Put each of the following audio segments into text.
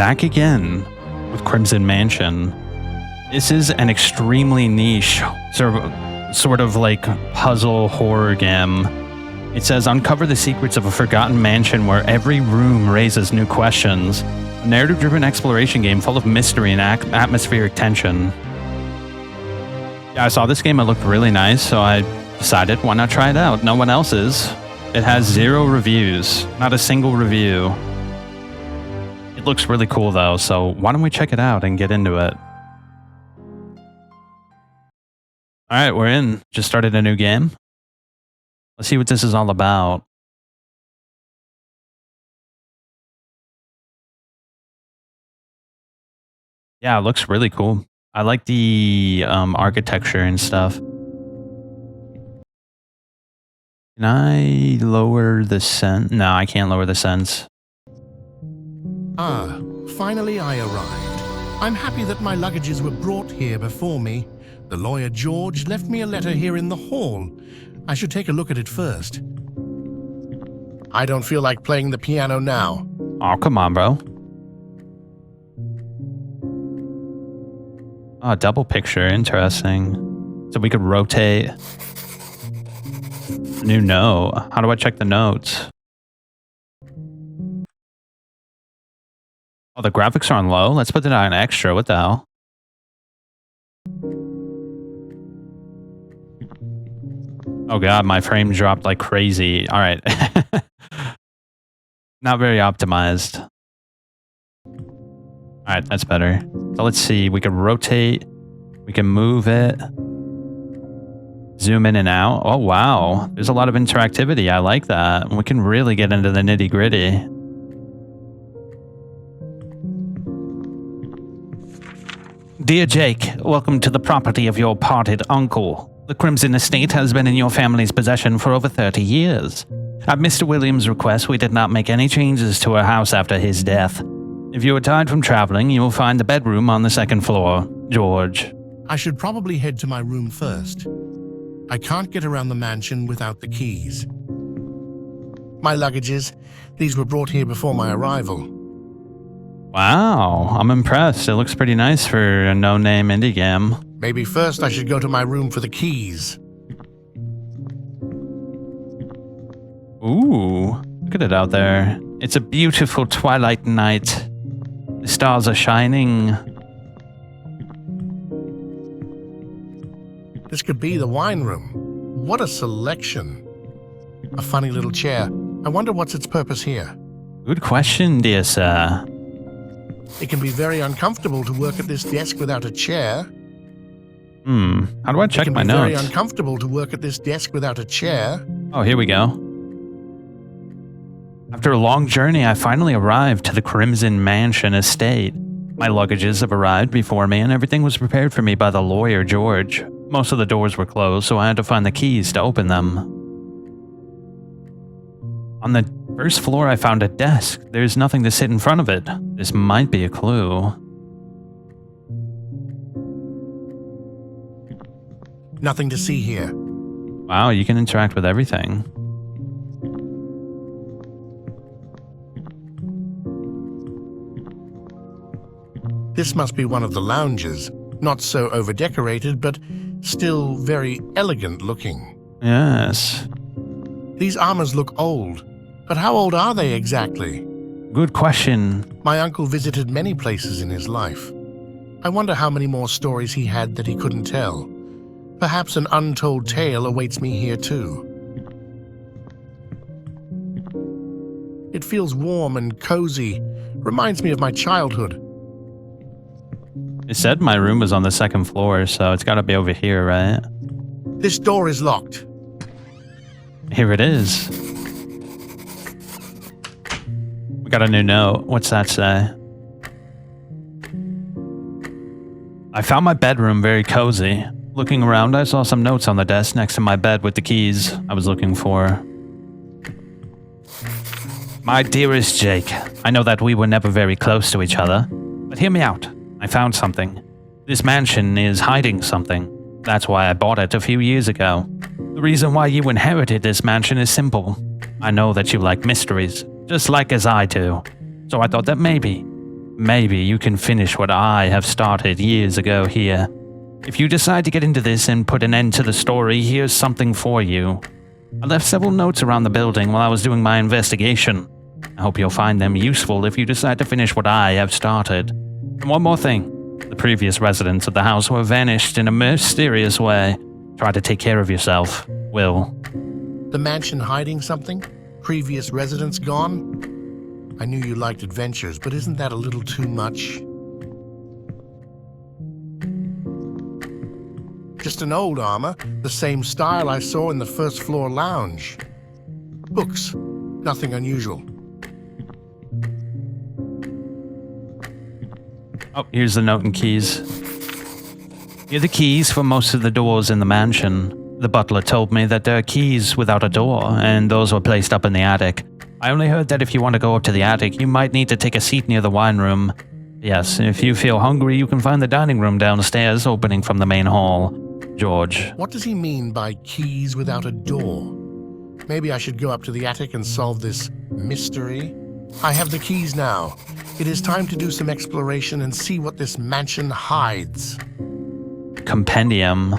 back again with Crimson Mansion. This is an extremely niche, sort of like puzzle horror game. It says, uncover the secrets of a forgotten mansion where every room raises new questions. A narrative-driven exploration game full of mystery and atmospheric tension. Yeah, I saw this game, it looked really nice, so I decided, why not try it out? No one else is. It has 0 reviews, not a single review. It looks really cool though, so why don't we check it out and get into it? Alright, we're in. Just started a new game. Let's see what this is all about. Yeah, it looks really cool. I like the architecture and stuff. Can I lower the sense? No, I can't lower the sense. Ah, finally I arrived. I'm happy that my luggages were brought here before me. The lawyer George left me a letter here in the hall. I should take a look at it first. I don't feel like playing the piano now. Oh, come on, bro. Oh, double picture, interesting. So we could rotate. New note. How do I check the notes? Oh, the graphics are on low? Let's put it on extra. What the hell? Oh god, my frame dropped like crazy. Alright. Not very optimized. Alright, that's better. So let's see. We can rotate. We can move it. Zoom in and out. Oh, wow. There's a lot of interactivity. I like that. We can really get into the nitty-gritty. Dear Jake, welcome to the property of your parted uncle. The Crimson Estate has been in your family's possession for over 30 years. At Mr. Williams' request, we did not make any changes to our house after his death. If you are tired from traveling, you will find the bedroom on the 2nd floor. George. I should probably head to my room first. I can't get around the mansion without the keys. My luggages, these were brought here before my arrival. Wow, I'm impressed. It looks pretty nice for a no-name indie game. Maybe first I should go to my room for the keys. Ooh, look at it out there. It's a beautiful twilight night. The stars are shining. This could be the wine room. What a selection. A funny little chair. I wonder what's its purpose here. Good question, dear sir. It can be very uncomfortable to work at this desk without a chair. How do I check my notes? It can be very uncomfortable to work at this desk without a chair. Oh, here we go. After a long journey, I finally arrived to the Crimson Mansion estate. My luggages have arrived before me and everything was prepared for me by the lawyer George. Most of the doors were closed, so I had to find the keys to open them. On the first floor, I found a desk. There's nothing to sit in front of it. This might be a clue. Nothing to see here. Wow, you can interact with everything. This must be one of the lounges. Not so overdecorated, but still very elegant looking. Yes. These armors look old, but how old are they exactly? Good question. My uncle visited many places in his life. I wonder how many more stories he had that he couldn't tell. Perhaps an untold tale awaits me here too. It feels warm and cozy. Reminds me of my childhood. It said my room was on the 2nd floor, so it's gotta be over here, right? This door is locked. Here it is. We got a new note. What's that say? I found my bedroom very cozy. Looking around, I saw some notes on the desk next to my bed with the keys I was looking for. My dearest Jake, I know that we were never very close to each other, but hear me out. I found something. This mansion is hiding something. That's why I bought it a few years ago. The reason why you inherited this mansion is simple. I know that you like mysteries, just like as I do. So I thought that maybe maybe you can finish what I have started years ago here. If you decide to get into this and put an end to the story, here's something for you. I left several notes around the building while I was doing my investigation. I hope you'll find them useful if you decide to finish what I have started. And one more thing. The previous residents of the house were vanished in a mysterious way. Try to take care of yourself, Will. The mansion hiding something? Previous residents gone? I knew you liked adventures, but isn't that a little too much? Just an old armor, the same style I saw in the first floor lounge. Books, nothing unusual. Oh, here's the note and keys. Here are the keys for most of the doors in the mansion. The butler told me that there are keys without a door, and those were placed up in the attic. I only heard that if you want to go up to the attic, you might need to take a seat near the wine room. Yes, if you feel hungry, you can find the dining room downstairs opening from the main hall. George. What does he mean by keys without a door? Maybe I should go up to the attic and solve this mystery? I have the keys now. It is time to do some exploration and see what this mansion hides. Compendium.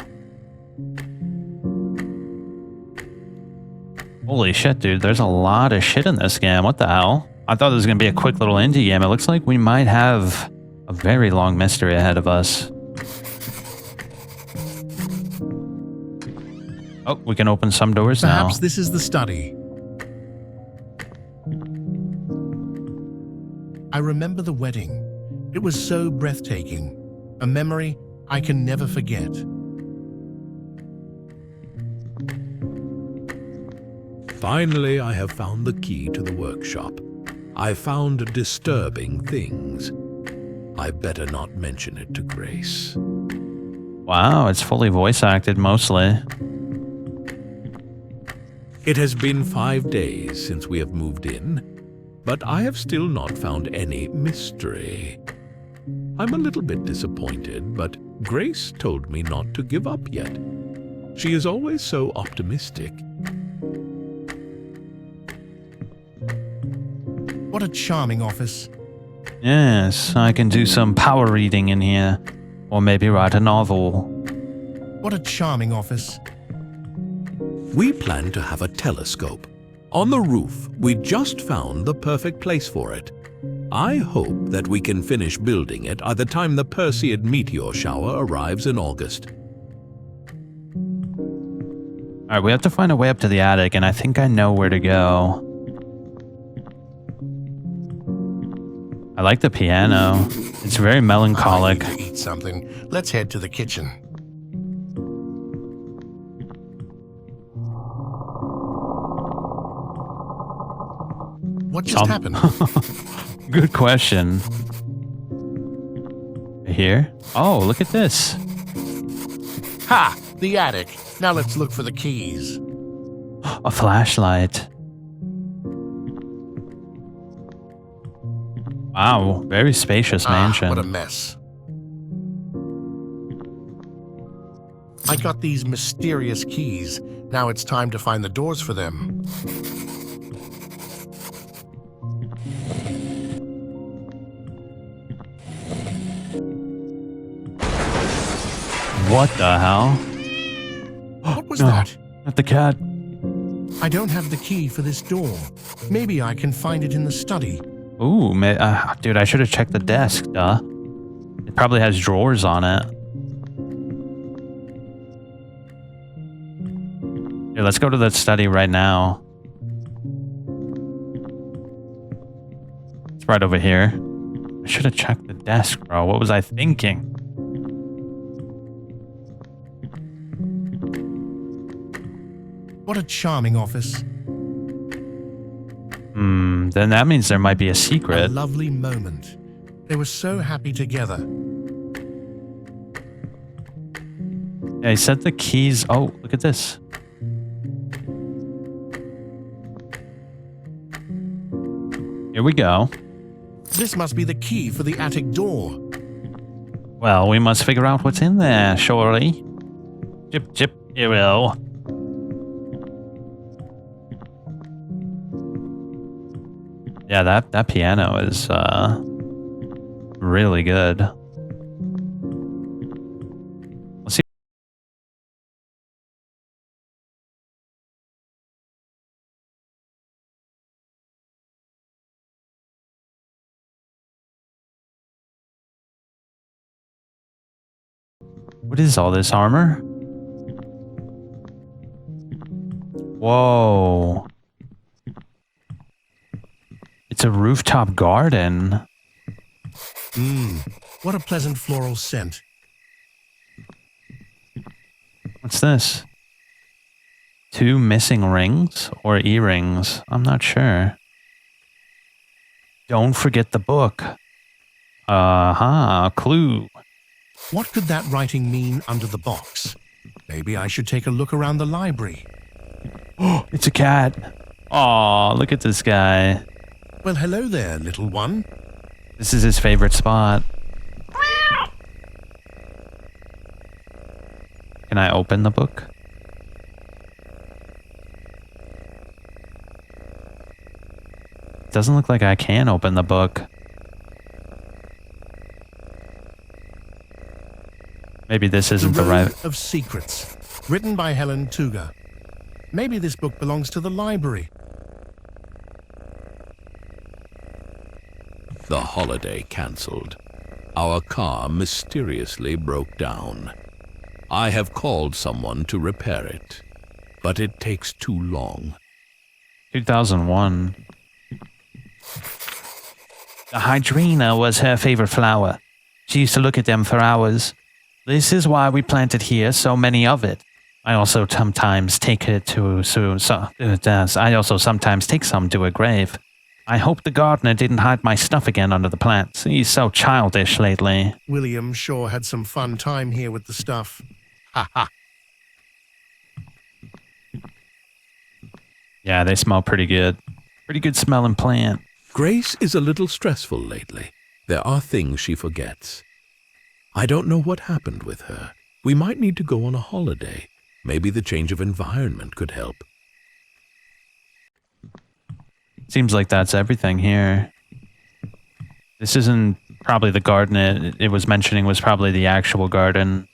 Holy shit, dude. There's a lot of shit in this game. What the hell? I thought it was going to be a quick little indie game. It looks like we might have a very long mystery ahead of us. Oh, we can open some doors now. Perhaps this is the study. I remember the wedding. It was so breathtaking. A memory I can never forget. Finally, I have found the key to the workshop. I found disturbing things. I better not mention it to Grace. Wow, it's fully voice acted mostly. It has been 5 days since we have moved in, but I have still not found any mystery. I'm a little bit disappointed, but Grace told me not to give up yet. She is always so optimistic. What a charming office. Yes, I can do some power reading in here. Or maybe write a novel. What a charming office. We plan to have a telescope. On the roof, we just found the perfect place for it. I hope that we can finish building it by the time the Perseid meteor shower arrives in August. Alright, we have to find a way up to the attic, and I think I know where to go. I like the piano. It's very melancholic. I need to eat something. Let's head to the kitchen. What just happened? Good question. Here? Oh, look at this. Ha! The attic. Now let's look for the keys. A flashlight. Wow, very spacious mansion. What a mess. I got these mysterious keys. Now it's time to find the doors for them. What the hell? What was that? Not the cat. I don't have the key for this door. Maybe I can find it in the study. Ooh, dude, I should have checked the desk, duh. It probably has drawers on it. Here, let's go to the study right now. It's right over here. I should have checked the desk, bro. What was I thinking? What a charming office. Then that means there might be a A secret. lovely moment. They were so happy together. Yeah, he said the keys. Oh, look at this. Here we go. This must be the key for the attic door. Well, we must figure out what's in there, surely. Chip, chip, here we go. Yeah, that piano is really good. Let's see. What is all this armor? Whoa. It's a rooftop garden. What a pleasant floral scent. What's this? 2 missing rings or earrings? I'm not sure. Don't forget the book. Clue. What could that writing mean under the box? Maybe I should take a look around the library. It's a cat. Aw, look at this guy. Well, hello there, little one. This is his favorite spot. Can I open the book? Doesn't look like I can open the book. Maybe this isn't the right... Road of Secrets, written by Helen Tuga. Maybe this book belongs to the library. The holiday cancelled. Our car mysteriously broke down. I have called someone to repair it, but it takes too long. 2001. The hydrina was her favorite flower. She used to look at them for hours. This is why we planted here so many of it. I also sometimes take her to I also sometimes take some to her grave. I hope the gardener didn't hide my stuff again under the plants. He's so childish lately. William sure had some fun time here with the stuff. Ha ha. Yeah, they smell pretty good. Pretty good smelling plant. Grace is a little stressful lately. There are things she forgets. I don't know what happened with her. We might need to go on a holiday. Maybe the change of environment could help. Seems like that's everything here. This isn't probably the garden it was mentioning was probably the actual garden.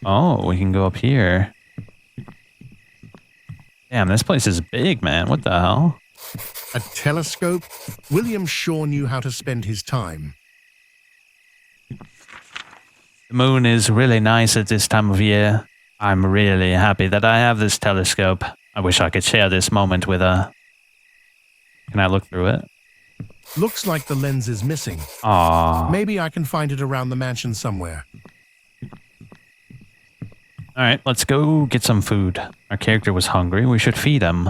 Oh, we can go up here. Damn, this place is big, man. What the hell? A telescope? William sure knew how to spend his time. The moon is really nice at this time of year. I'm really happy that I have this telescope. I wish I could share this moment with her. Can I look through it? Looks like the lens is missing. Aww. Maybe I can find it around the mansion somewhere. Alright, let's go get some food. Our character was hungry. We should feed him.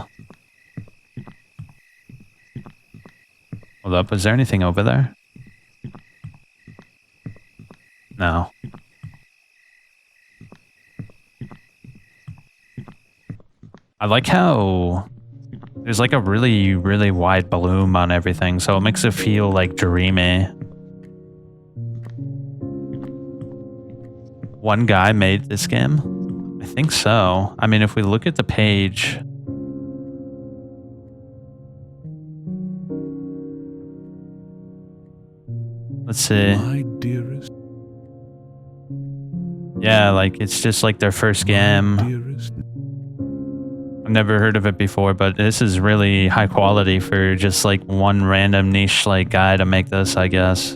Hold up, is there anything over there? No. I like how there's like a really, really wide bloom on everything, so it makes it feel like dreamy. One guy made this game? I think so. I mean, if we look at the page... Let's see. My dearest. Yeah, like, it's just like their first game. Dearest. I've never heard of it before, but this is really high quality for just like one random niche like guy to make this, I guess.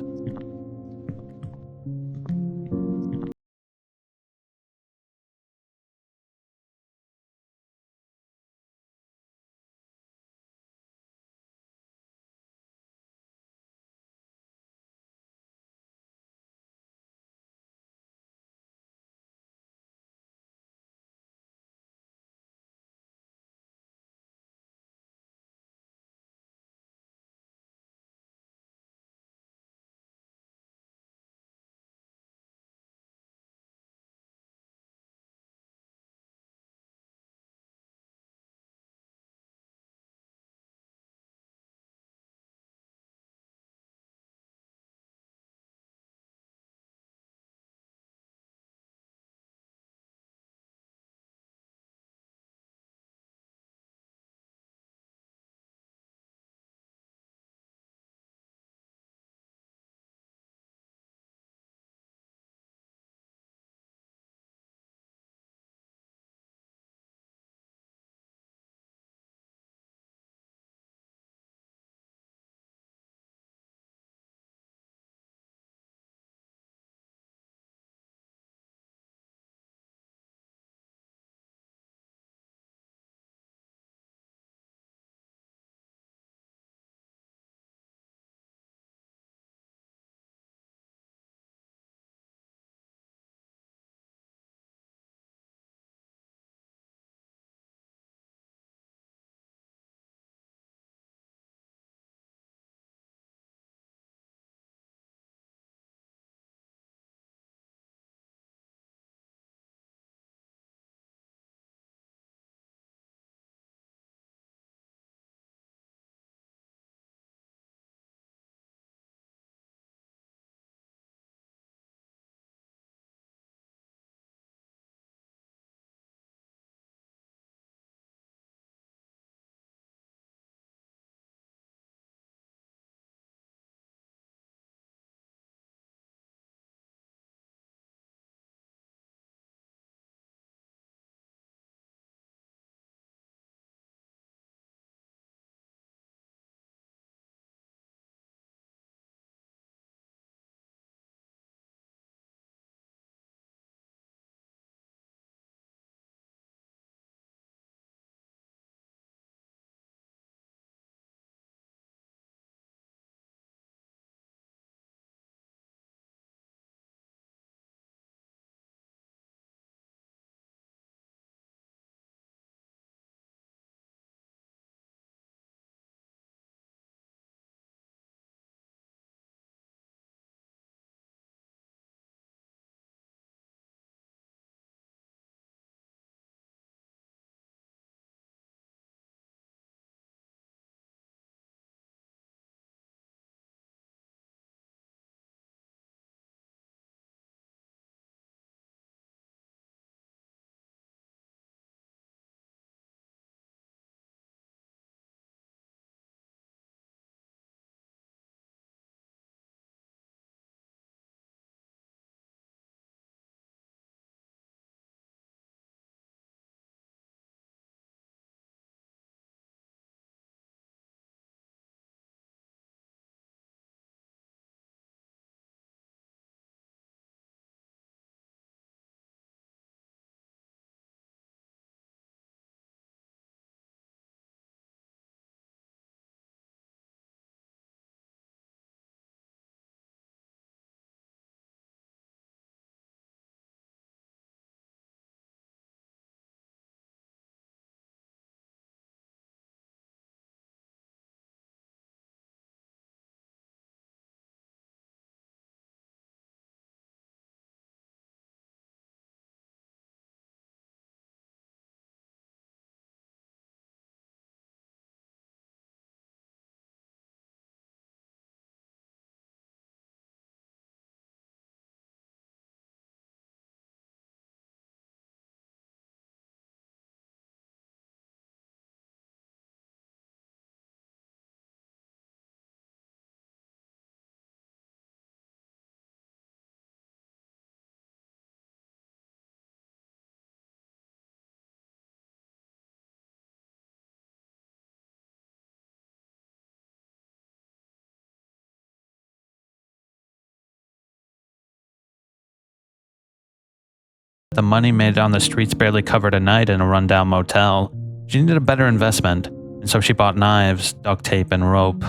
the money made on the streets barely covered a night in a rundown motel. She needed a better investment, and so she bought knives, duct tape, and rope.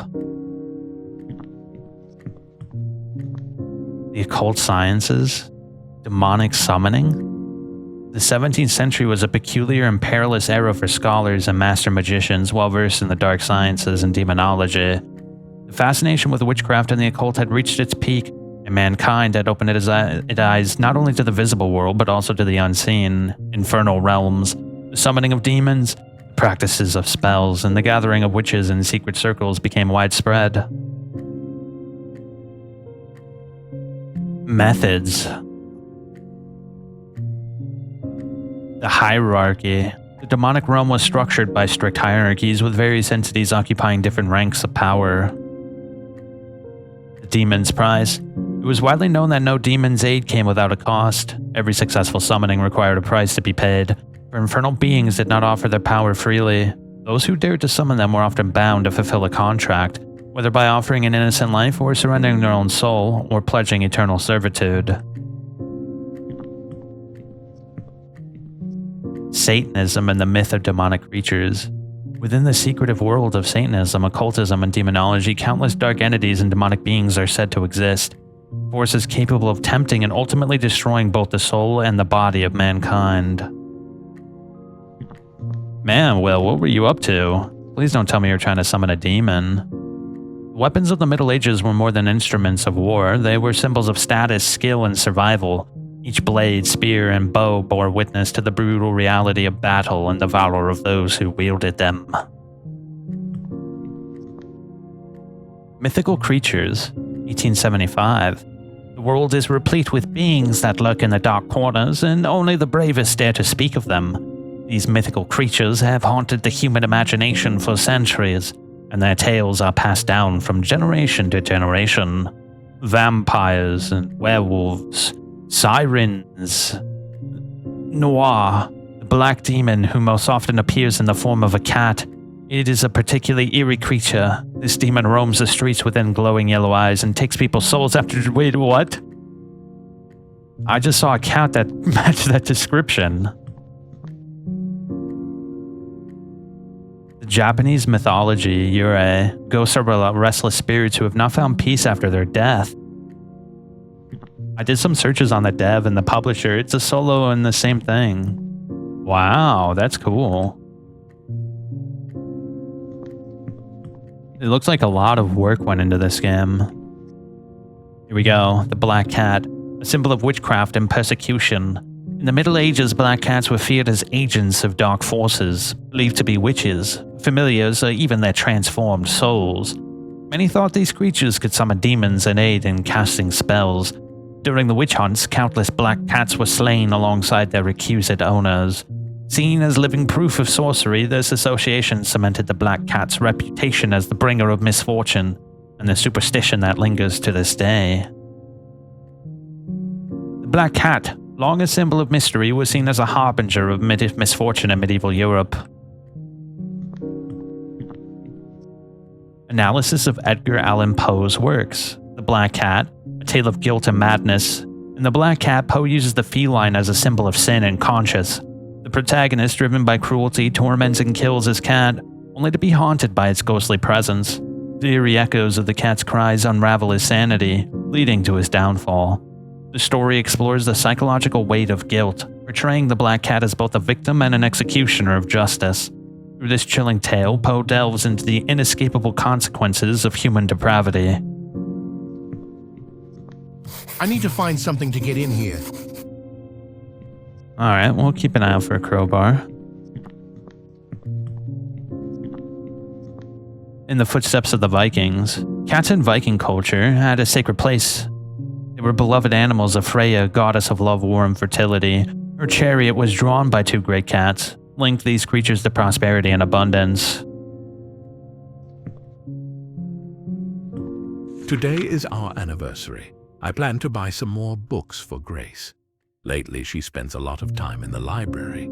The occult sciences? Demonic summoning? The 17th century was a peculiar and perilous era for scholars and master magicians well versed in the dark sciences and demonology. The fascination with witchcraft and the occult had reached its peak, and mankind had opened its eyes not only to the visible world but also to the unseen, infernal realms, the summoning of demons, the practices of spells, and the gathering of witches in secret circles became widespread. Methods. The hierarchy. The demonic realm was structured by strict hierarchies with various entities occupying different ranks of power. The demon's price. It was widely known that no demon's aid came without a cost. Every successful summoning required a price to be paid, for infernal beings did not offer their power freely. Those who dared to summon them were often bound to fulfill a contract, whether by offering an innocent life or surrendering their own soul, or pledging eternal servitude. Satanism and the myth of demonic creatures. Within the secretive world of Satanism, occultism, and demonology, countless dark entities and demonic beings are said to exist, forces capable of tempting and ultimately destroying both the soul and the body of mankind. Man, Will, what were you up to? Please don't tell me you're trying to summon a demon. The weapons of the Middle Ages were more than instruments of war. They were symbols of status, skill, and survival. Each blade, spear, and bow bore witness to the brutal reality of battle and the valor of those who wielded them. Mythical creatures, 1875. The world is replete with beings that lurk in the dark corners, and only the bravest dare to speak of them. These mythical creatures have haunted the human imagination for centuries, and their tales are passed down from generation to generation. Vampires and werewolves, sirens, noir, the black demon who most often appears in the form of a cat. It is a particularly eerie creature. This demon roams the streets within glowing yellow eyes and takes people's souls after— Wait, what? I just saw a cat that matched that description. The Japanese mythology, Yurei, ghosts are restless spirits who have not found peace after their death. I did some searches on the dev and the publisher. It's a solo and the same thing. Wow, that's cool. It looks like a lot of work went into this game. Here we go, the black cat, a symbol of witchcraft and persecution. In the Middle Ages, black cats were feared as agents of dark forces, believed to be witches, familiars, or even their transformed souls. Many thought these creatures could summon demons and aid in casting spells. During the witch hunts, countless black cats were slain alongside their accused owners. Seen as living proof of sorcery, this association cemented the black cat's reputation as the bringer of misfortune, and the superstition that lingers to this day. The black cat, long a symbol of mystery, was seen as a harbinger of misfortune in medieval Europe. Analysis of Edgar Allan Poe's works. The Black Cat, a tale of guilt and madness. In The Black Cat, Poe uses the feline as a symbol of sin and conscience. The protagonist, driven by cruelty, torments and kills his cat, only to be haunted by its ghostly presence. The eerie echoes of the cat's cries unravel his sanity, leading to his downfall. The story explores the psychological weight of guilt, portraying the Black Cat as both a victim and an executioner of justice. Through this chilling tale, Poe delves into the inescapable consequences of human depravity. I need to find something to get in here. Alright, we'll keep an eye out for a crowbar. In the footsteps of the Vikings, cats in Viking culture had a sacred place. They were beloved animals of Freya, goddess of love, war, and fertility. Her chariot was drawn by two great cats, linked these creatures to prosperity and abundance. Today is our anniversary. I plan to buy some more books for Grace. Lately, she spends a lot of time in the library.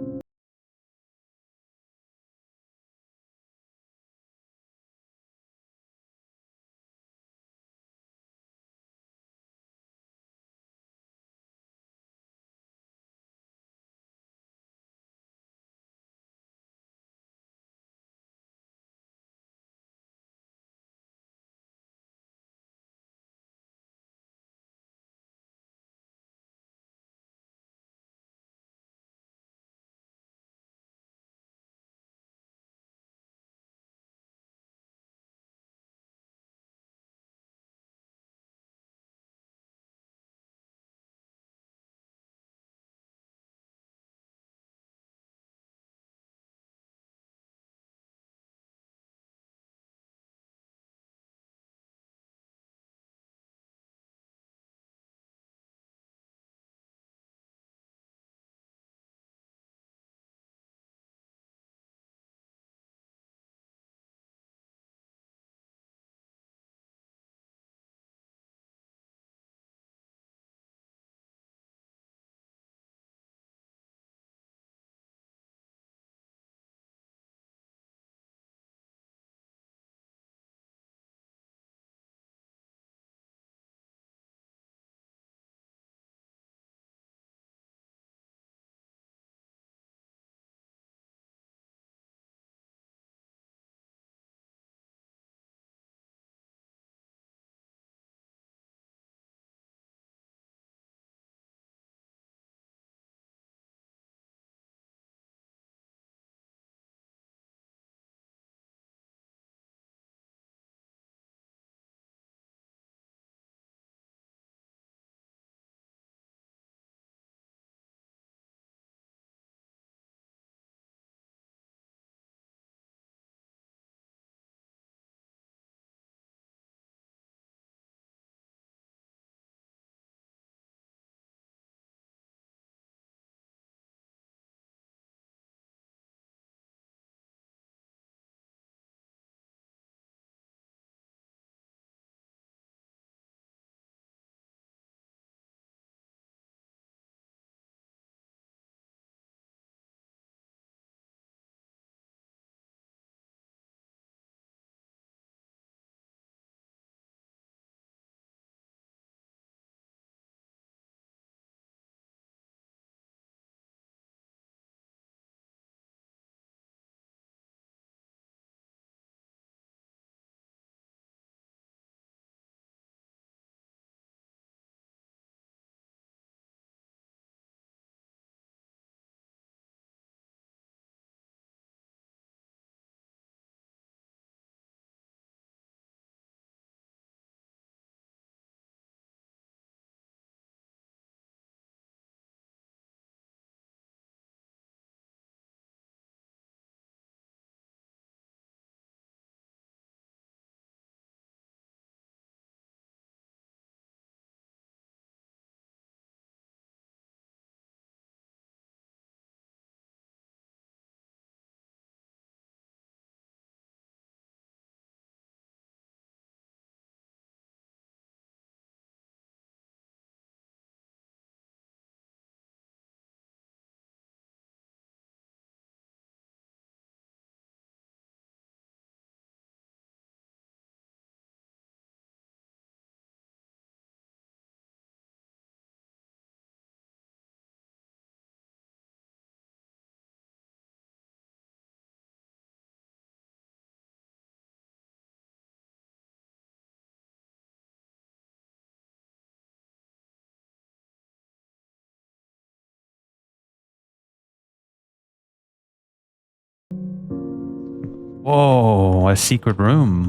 Oh, a secret room.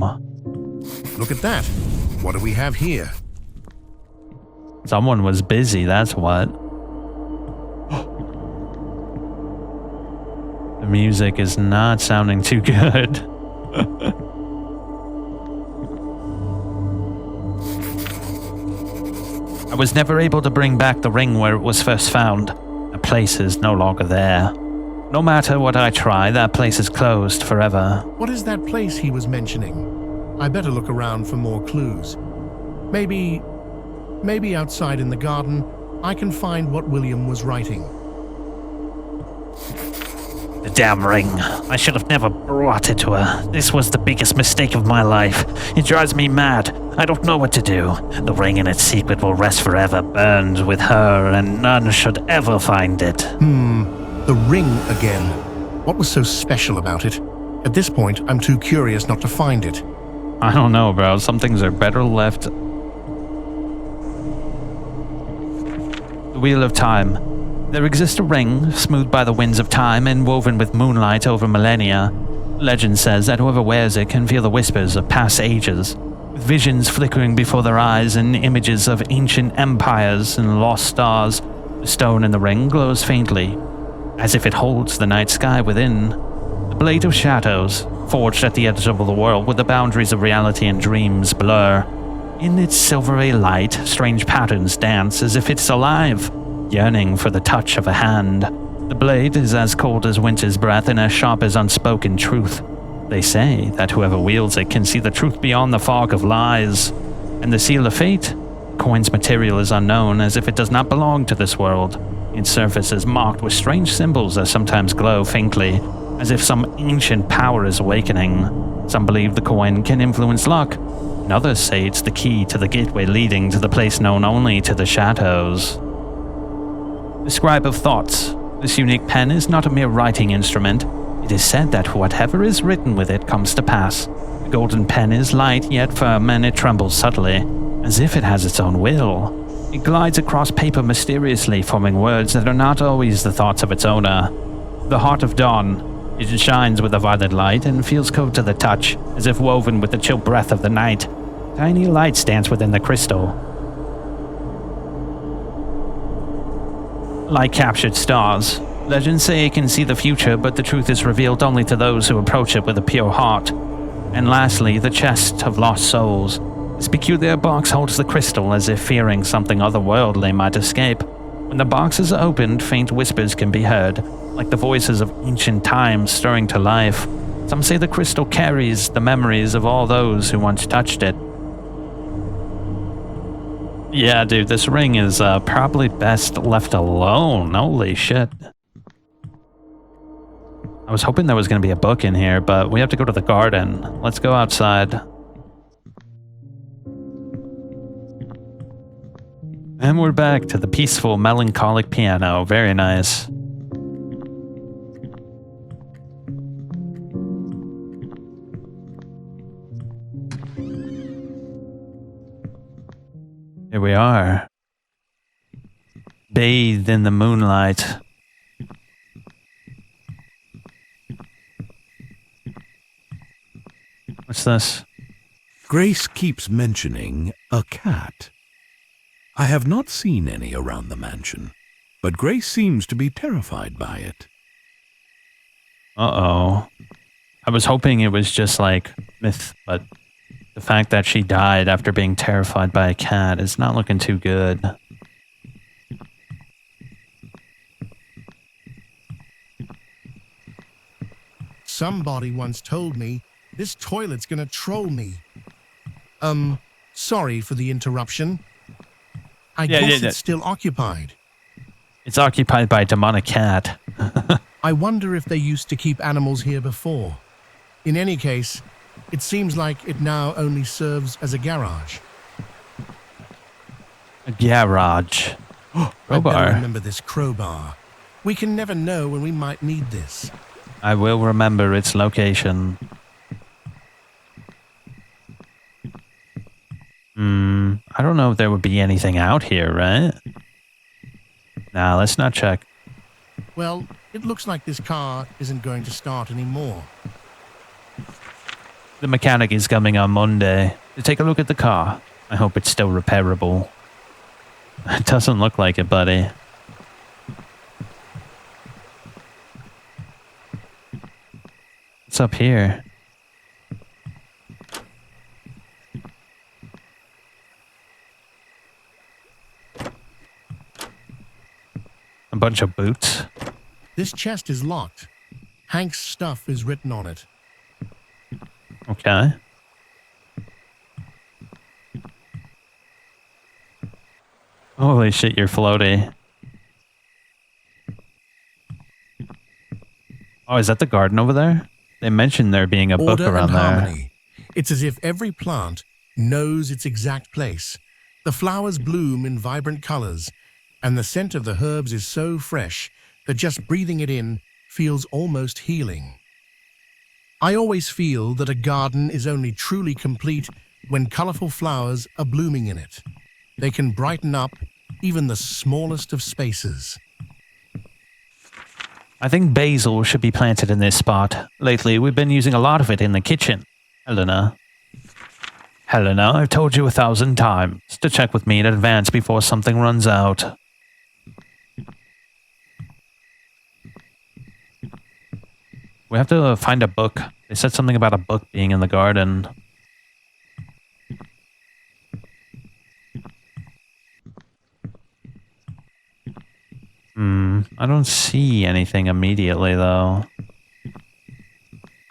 Look at that. What do we have here? Someone was busy, that's what. The music is not sounding too good. I was never able to bring back the ring where it was first found. The place is no longer there. No matter what I try, that place is closed forever. What is that place he was mentioning? I better look around for more clues. Maybe outside in the garden, I can find what William was writing. The damn ring. I should have never brought it to her. This was the biggest mistake of my life. It drives me mad. I don't know what to do. The ring and its secret will rest forever, burned with her, and none should ever find it. The ring again. What was so special about it? At this point, I'm too curious not to find it. I don't know, bro. Some things are better left. The Wheel of Time. There exists a ring, smoothed by the winds of time and woven with moonlight over millennia. Legend says that whoever wears it can feel the whispers of past ages, with visions flickering before their eyes and images of ancient empires and lost stars. The stone in the ring glows faintly, as if it holds the night sky within. The blade of shadows, forged at the edge of the world where the boundaries of reality and dreams blur. In its silvery light, strange patterns dance as if it's alive, yearning for the touch of a hand. The blade is as cold as winter's breath and as sharp as unspoken truth. They say that whoever wields it can see the truth beyond the fog of lies. And the seal of fate? Coin's material is unknown, as if it does not belong to this world. Its surface is marked with strange symbols that sometimes glow faintly, as if some ancient power is awakening. Some believe the coin can influence luck, and others say it's the key to the gateway leading to the place known only to the shadows. The Scribe of Thoughts. This unique pen is not a mere writing instrument. It is said that whatever is written with it comes to pass. The golden pen is light yet firm, and it trembles subtly, as if it has its own will. It glides across paper mysteriously, forming words that are not always the thoughts of its owner. The Heart of Dawn. It shines with a violet light and feels cold to the touch, as if woven with the chill breath of the night. Tiny lights dance within the crystal. Like captured stars. Legends say it can see the future, but the truth is revealed only to those who approach it with a pure heart. And lastly, the Chest of Lost Souls. This peculiar box holds the crystal as if fearing something otherworldly might escape. When the box is opened, faint whispers can be heard, like the voices of ancient times stirring to life. Some say the crystal carries the memories of all those who once touched it. Yeah, dude, this ring is probably best left alone. Holy shit. I was hoping there was going to be a book in here, but we have to go to the garden. Let's go outside. And we're back to the peaceful, melancholic piano. Very nice. Here we are. Bathed in the moonlight. What's this? Grace keeps mentioning a cat. I have not seen any around the mansion, but Grace seems to be terrified by it. Uh-oh. I was hoping it was just like myth, but the fact that she died after being terrified by a cat is not looking too good. Somebody once told me this toilet's gonna troll me. Sorry for the interruption. I guess it's still occupied. It's occupied by a demonic cat. I wonder if they used to keep animals here before. In any case, it seems like it now only serves as a garage. A garage. I Crowbar. better remember this crowbar. We can never know when we might need this. I will remember its location. I don't know if there would be anything out here, right? Nah, let's not check. Well, it looks like this car isn't going to start anymore. The mechanic is coming on Monday to take a look at the car. I hope it's still repairable. It doesn't look like it, buddy. What's up here? A bunch of boots. This chest is locked. Hank's stuff is written on it. Okay. Holy shit, you're floaty. Oh, is that the garden over there? They mentioned there being a book Order around and there. harmony. It's as if every plant knows its exact place. The flowers bloom in vibrant colors, and the scent of the herbs is so fresh that just breathing it in feels almost healing. I always feel that a garden is only truly complete when colorful flowers are blooming in it. They can brighten up even the smallest of spaces. I think basil should be planted in this spot. Lately, we've been using a lot of it in the kitchen. Helena. Helena, I've told you 1,000 times to check with me in advance before something runs out. We have to find a book. They said something about a book being in the garden. I don't see anything immediately, though.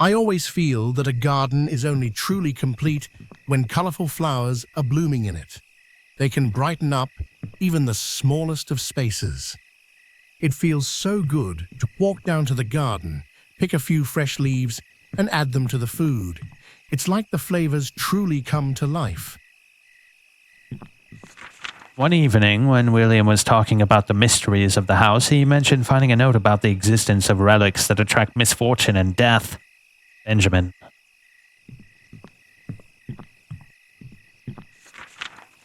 I always feel that a garden is only truly complete when colorful flowers are blooming in it. They can brighten up even the smallest of spaces. It feels so good to walk down to the garden, pick a few fresh leaves, and add them to the food. It's like the flavors truly come to life. One evening, when William was talking about the mysteries of the house, he mentioned finding a note about the existence of relics that attract misfortune and death. Benjamin.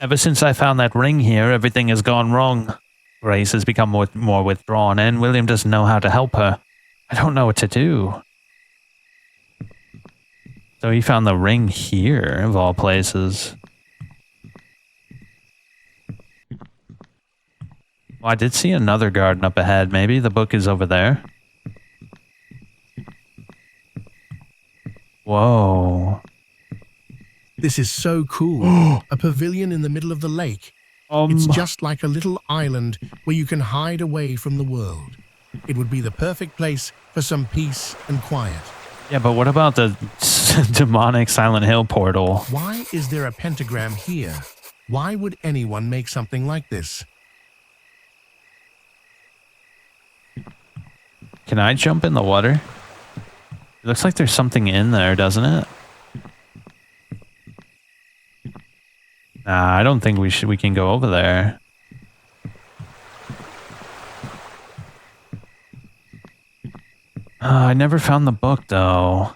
Ever since I found that ring here, everything has gone wrong. Grace has become more withdrawn, and William doesn't know how to help her. I don't know what to do. So he found the ring here, of all places. Well, I did see another garden up ahead. Maybe the book is over there. Whoa. This is so cool. A pavilion in the middle of the lake. It's just like a little island where you can hide away from the world. It would be the perfect place for some peace and quiet. Yeah, but what about the demonic Silent Hill portal? Why is there a pentagram here? Why would anyone make something like this? Can I jump in the water? It looks like there's something in there, doesn't it? Nah, I don't think we can go over there. I never found the book, though.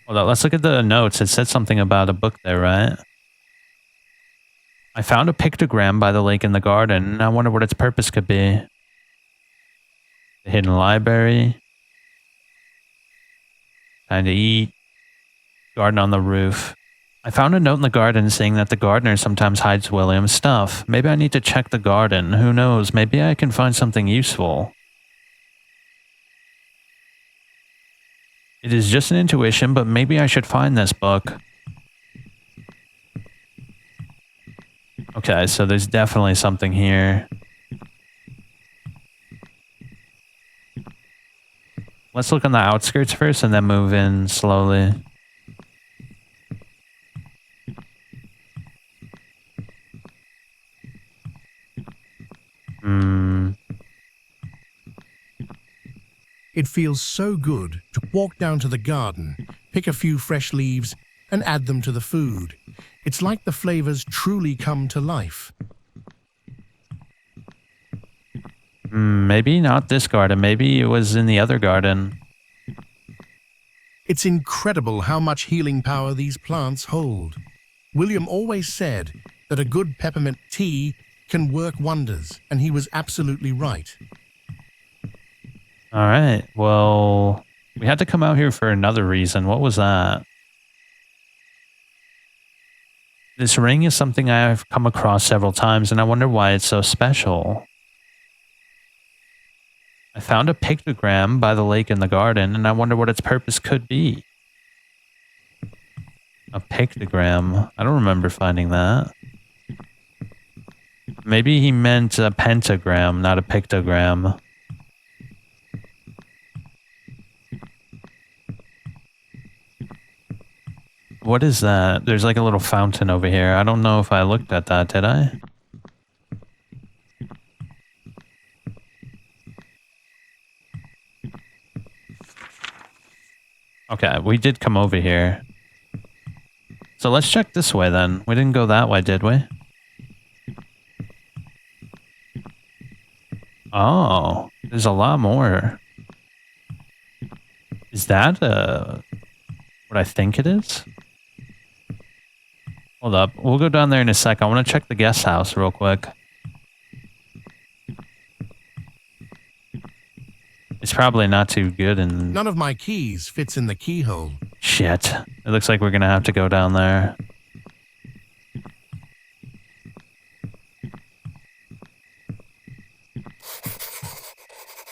Hold on, let's look at the notes. It said something about a book there, right? I found a pictogram by the lake in the garden. I wonder what its purpose could be. The hidden library. Time to eat. Garden on the roof. I found a note in the garden saying that the gardener sometimes hides William's stuff. Maybe I need to check the garden. Who knows? Maybe I can find something useful. It is just an intuition, but maybe I should find this book. Okay, so there's definitely something here. Let's look on the outskirts first and then move in slowly. It feels so good to walk down to the garden, pick a few fresh leaves, and add them to the food. It's like the flavors truly come to life. Maybe not this garden. Maybe it was in the other garden. It's incredible how much healing power these plants hold. William always said that a good peppermint tea can work wonders, and he was absolutely right. All right. Well, We had to come out here for another reason. What was that? This ring is something I've come across several times, and I wonder why it's so special. I found a pictogram by the lake in the garden, and I wonder what its purpose could be. A pictogram. I don't remember finding that. Maybe he meant a pentagram, not a pictogram. What is that? There's like a little fountain over here. I don't know if I looked at that, did I? Okay, we did come over here. So let's check this way then. We didn't go that way, did we? Oh, there's a lot more. Is that what I think it is? Hold up. We'll go down there in a sec. I want to check the guest house real quick. It's probably not too good and... None of my keys fits in the keyhole. Shit. It looks like we're going to have to go down there.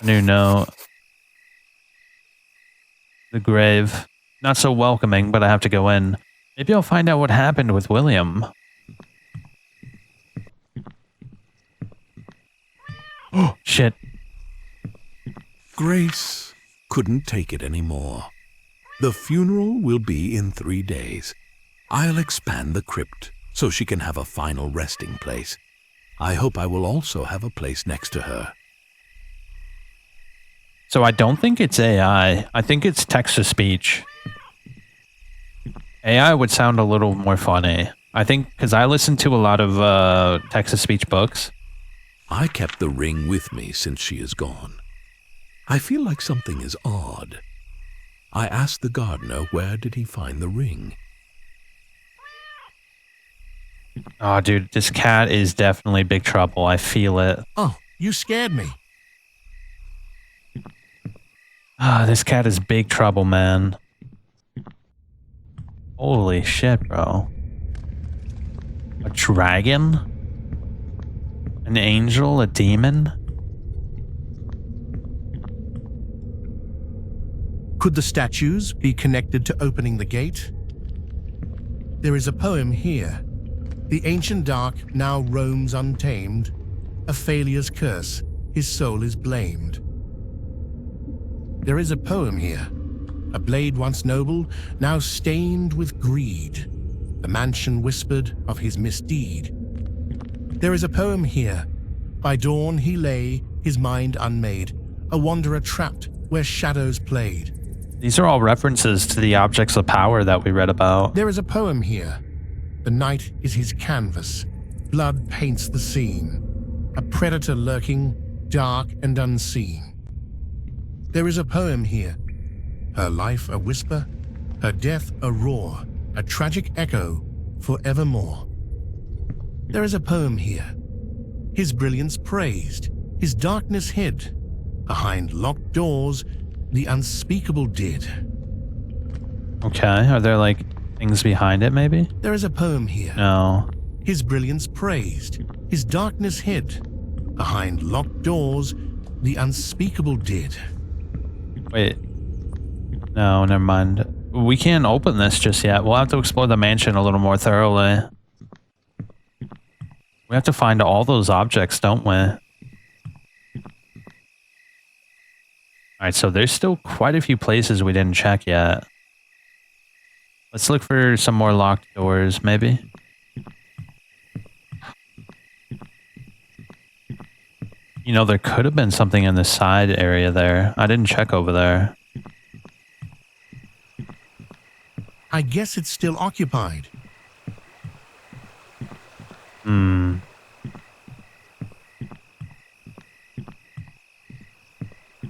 New note. The grave. Not so welcoming, but I have to go in. Maybe I'll find out what happened with William. Oh, shit. Grace couldn't take it anymore. The funeral will be in 3 days. I'll expand the crypt so she can have a final resting place. I hope I will also have a place next to her. So I don't think it's AI. I think it's text-to-speech. AI would sound a little more funny. I think, because I listen to a lot of text-to-speech books. I kept the ring with me since she is gone. I feel like something is odd. I asked the gardener where did he find the ring. Oh, dude, this cat is definitely big trouble. I feel it. Oh, you scared me. Ah, this cat is big trouble, man. Holy shit, bro. A dragon? An angel? A demon? Could the statues be connected to opening the gate? There is a poem here. The ancient dark now roams untamed. A failure's curse, his soul is blamed. There is a poem here. A blade once noble, now stained with greed. The mansion whispered of his misdeed. There is a poem here. By dawn he lay, his mind unmade, a wanderer trapped where shadows played. These are all references to the objects of power that we read about. There is a poem here. The night is his canvas. Blood paints the scene. A predator lurking, dark and unseen. There is a poem here. Her life a whisper, her death a roar, a tragic echo forevermore. There is a poem here. His brilliance praised, his darkness hid. Behind locked doors, the unspeakable did. Okay, are there like things behind it maybe? There is a poem here. No. His brilliance praised, his darkness hid. Behind locked doors, the unspeakable did. Wait. No, never mind. We can't open this just yet. We'll have to explore the mansion a little more thoroughly. We have to find all those objects, don't we? Alright, so there's still quite a few places we didn't check yet. Let's look for some more locked doors, maybe. You know, there could have been something in the side area there. I didn't check over there. I guess it's still occupied. Hmm.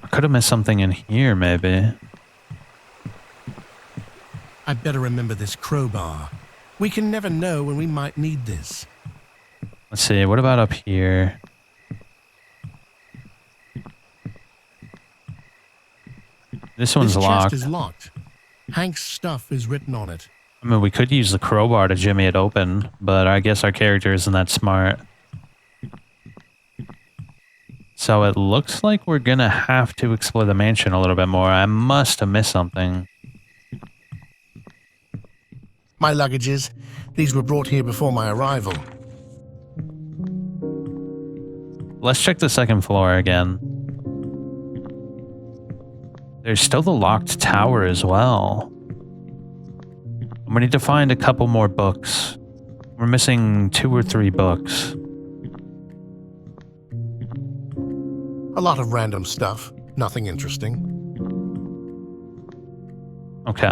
I could have missed something in here, maybe. I'd better remember this crowbar. We can never know when we might need this. Let's see, what about up here? This one's This locked. chest is locked. Hank's stuff is written on it. I mean, we could use the crowbar to jimmy it open, but I guess our character isn't that smart. So it looks like we're gonna have to explore the mansion a little bit more. I must have missed something. My luggages. These were brought here before my arrival. Let's check the second floor again. There's still the locked tower as well. We need to find a couple more books. We're missing 2 or 3 books. A lot of random stuff. Nothing interesting. Okay.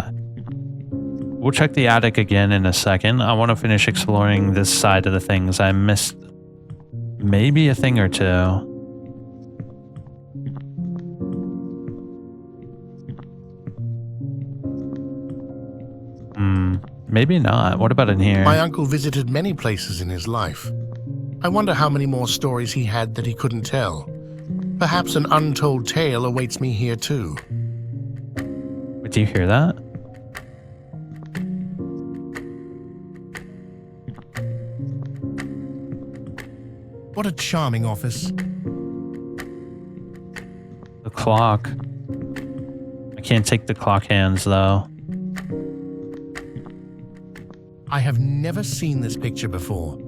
We'll check the attic again in a second. I want to finish exploring this side of the things. I missed maybe a thing or two. Maybe not. What about in here? My uncle visited many places in his life. I wonder how many more stories he had that he couldn't tell. Perhaps an untold tale awaits me here too. Wait, do you hear that? What a charming office. The clock. I can't take the clock hands though. I have never seen this picture before.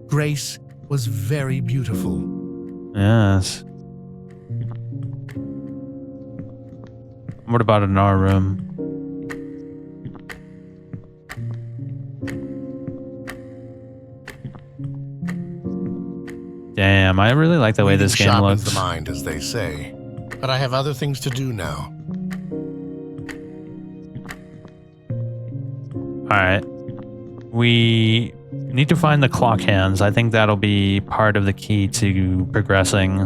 Grace was very beautiful. Yes. What about in our room? Damn, I really like the way this game Sharpens looks. the mind, as they say. But I have other things to do now. Alright. We need to find the clock hands. I think that'll be part of the key to progressing.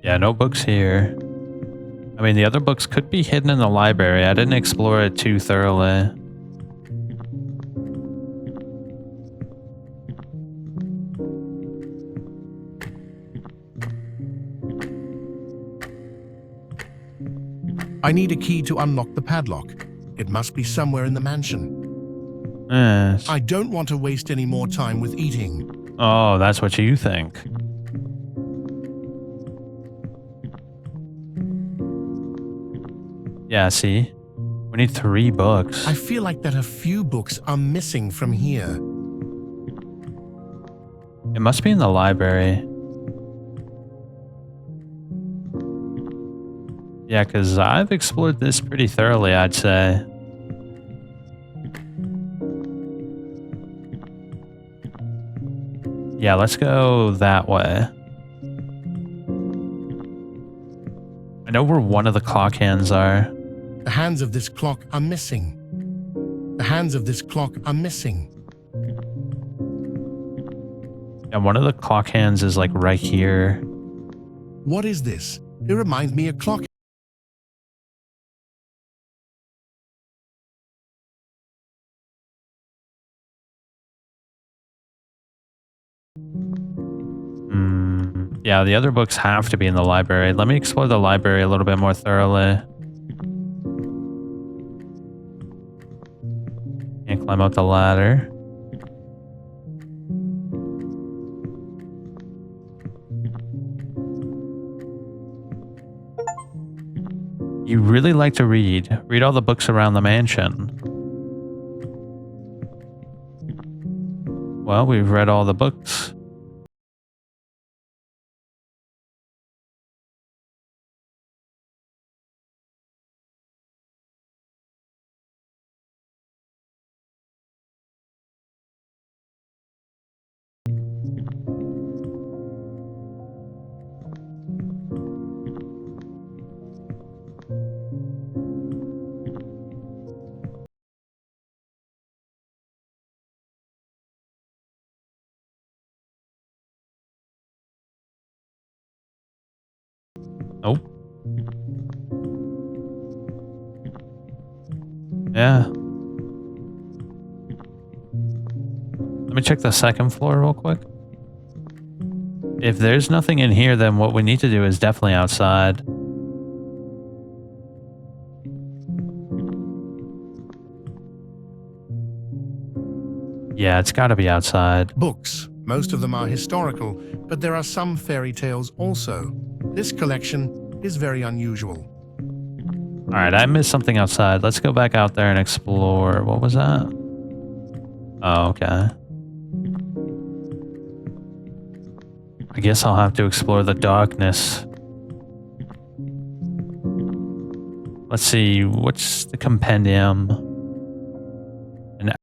Yeah, no books here. I mean, the other books could be hidden in the library. I didn't explore it too thoroughly. I need a key to unlock the padlock. It must be somewhere in the mansion. Yes. I don't want to waste any more time with eating. Oh, that's what you think. Yeah, see? We need 3 books. I feel like that a few books are missing from here. It must be in the library. Yeah, because I've explored this pretty thoroughly, I'd say. Yeah, let's go that way. I know where one of the clock hands are. The hands of this clock are missing. The hands of this clock are missing. And one of the clock hands is like right here. What is this? It reminds me of clock. Yeah, the other books have to be in the library. Let me explore the library a little bit more thoroughly. Can't climb up the ladder. You really like to read. Read all the books around the mansion. Well, we've read all the books. Nope. Yeah. Let me check the second floor real quick. If there's nothing in here, then what we need to do is definitely outside. Yeah, it's got to be outside. Books. Most of them are historical, but there are some fairy tales also. This collection is very unusual. All right, I missed something outside. Let's go back out there and explore. What was that? Oh, okay. I guess I'll have to explore the darkness. Let's see, what's the compendium? An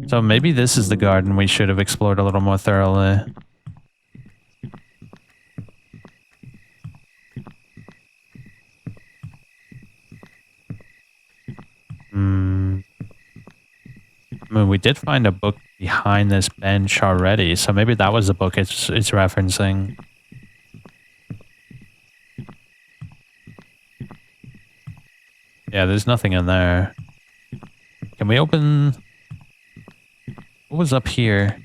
So maybe this is the garden we should have explored a little more thoroughly. I mean, we did find a book behind this bench already, so maybe that was the book it's referencing. Yeah, there's nothing in there. Can we open... What was up here?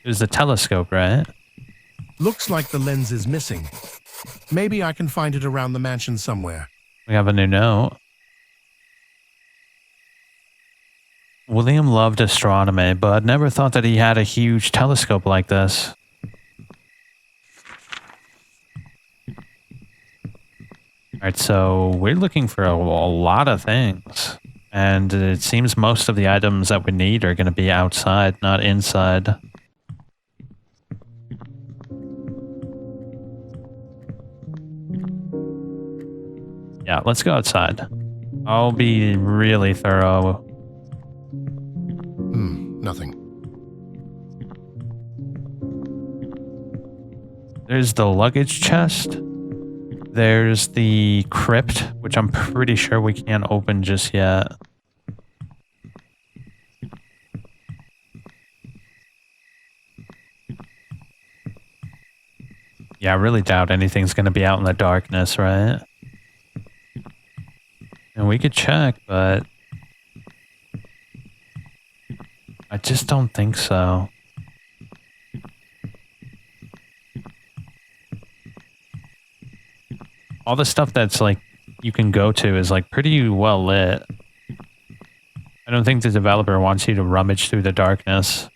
It was the telescope, right? Looks like the lens is missing. Maybe I can find it around the mansion somewhere. We have a new note. William loved astronomy, but never thought that he had a huge telescope like this. Alright, so we're looking for a lot of things. And it seems most of the items that we need are going to be outside, not inside. Yeah, let's go outside. I'll be really thorough. Nothing. There's the luggage chest. There's the crypt, which I'm pretty sure we can't open just yet. Yeah, I really doubt anything's going to be out in the darkness, right? And we could check, but I just don't think so. All the stuff that's like you can go to is like pretty well lit. I don't think the developer wants you to rummage through the darkness.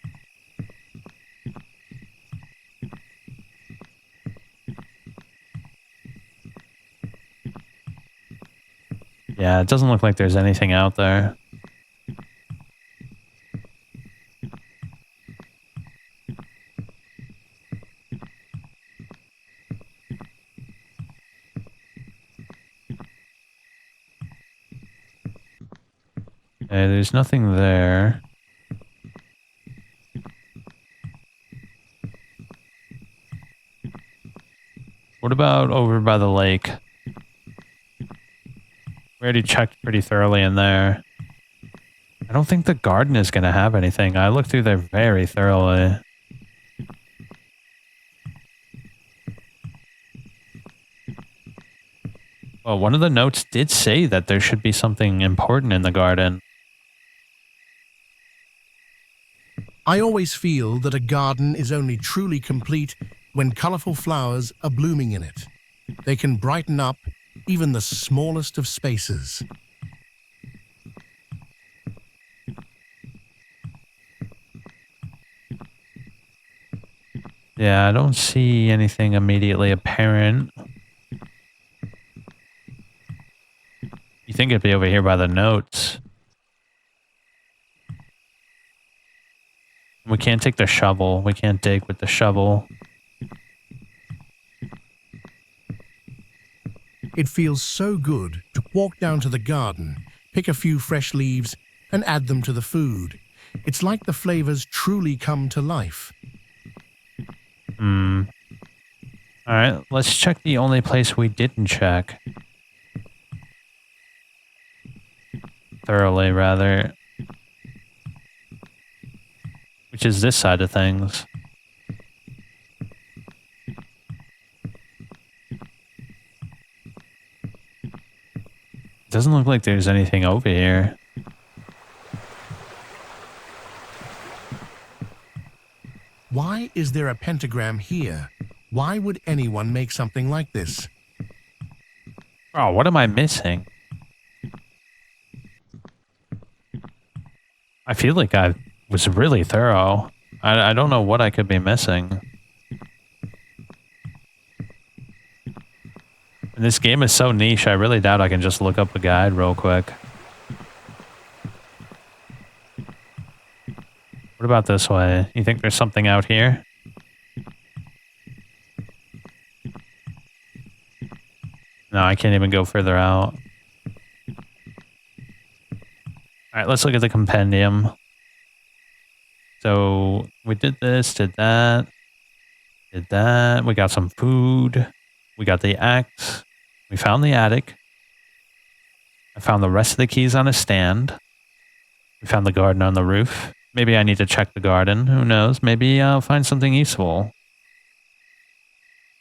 Yeah, it doesn't look like there's anything out there. Okay, there's nothing there. What about over by the lake? We already checked pretty thoroughly in there. I don't think the garden is going to have anything. I looked through there very thoroughly. Well, one of the notes did say that there should be something important in the garden. I always feel that a garden is only truly complete when colorful flowers are blooming in it. They can brighten up even the smallest of spaces. Yeah, I don't see anything immediately apparent. You think it'd be over here by the notes. We can't take the shovel. We can't dig with the shovel. It feels so good to walk down to the garden, pick a few fresh leaves, and add them to the food. It's like the flavors truly come to life. Alright, let's check the only place we didn't check. Thoroughly, rather. Which is this side of things. Doesn't look like there's anything over here. Why is there a pentagram here? Why would anyone make something like this? Oh, what am I missing? I feel like I was really thorough. I don't know what I could be missing. And this game is so niche, I really doubt I can just look up a guide real quick. What about this way? You think there's something out here? No, I can't even go further out. Alright, let's look at the compendium. So, we did this, did that. We got some food. We got the axe. We found the attic. I found the rest of the keys on a stand. We found the garden on the roof. Maybe I need to check the garden. Who knows? Maybe I'll find something useful.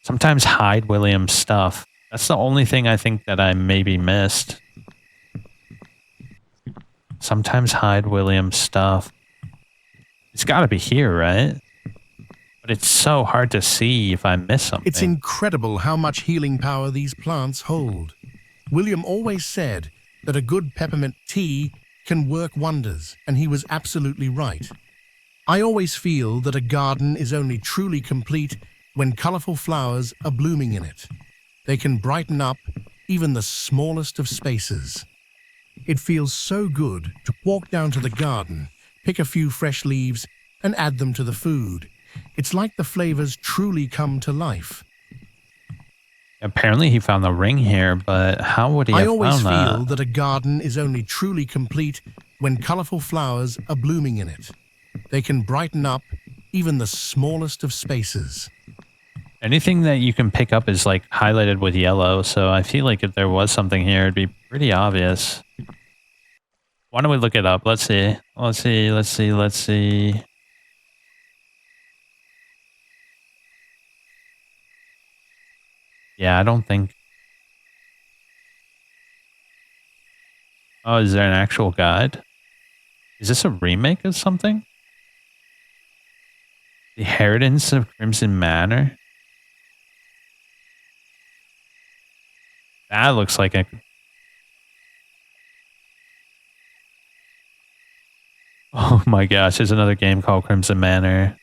Sometimes hide William's stuff. That's the only thing I think that I maybe missed. Sometimes hide William's stuff. It's got to be here, right? But it's so hard to see if I miss something. It's incredible how much healing power these plants hold. William always said that a good peppermint tea can work wonders, and he was absolutely right. I always feel that a garden is only truly complete when colorful flowers are blooming in it. They can brighten up even the smallest of spaces. It feels so good to walk down to the garden, pick a few fresh leaves, and add them to the food. It's like the flavors truly come to life. Apparently he found the ring here, but how would he have I always found feel that a garden is only truly complete when colorful flowers are blooming in it. They can brighten up even the smallest of spaces. Anything that you can pick up is like highlighted with yellow, so I feel like if there was something here, it'd be pretty obvious. Why don't we look it up? Let's see. Let's see. Yeah, I don't think... Oh, is there an actual guide? Is this a remake of something? The Inheritance of Crimson Manor? That looks like a... Oh my gosh, there's another game called Crimson Manor.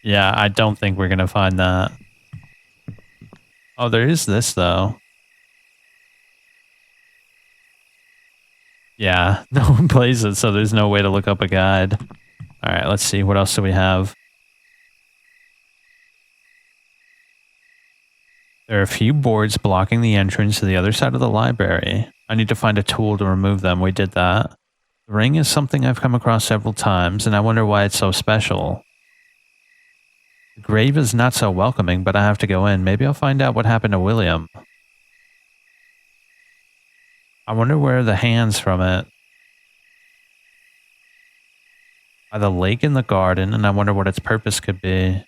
Yeah, I don't think we're gonna find that. Oh, there is this, though. Yeah, no one plays it, so there's no way to look up a guide. Alright, let's see. What else do we have? There are a few boards blocking the entrance to the other side of the library. I need to find a tool to remove them. We did that. The ring is something I've come across several times, and I wonder why it's so special. The grave is not so welcoming, but I have to go in. Maybe I'll find out what happened to William. I wonder where the hands from it. By the lake in the garden, and I wonder what its purpose could be.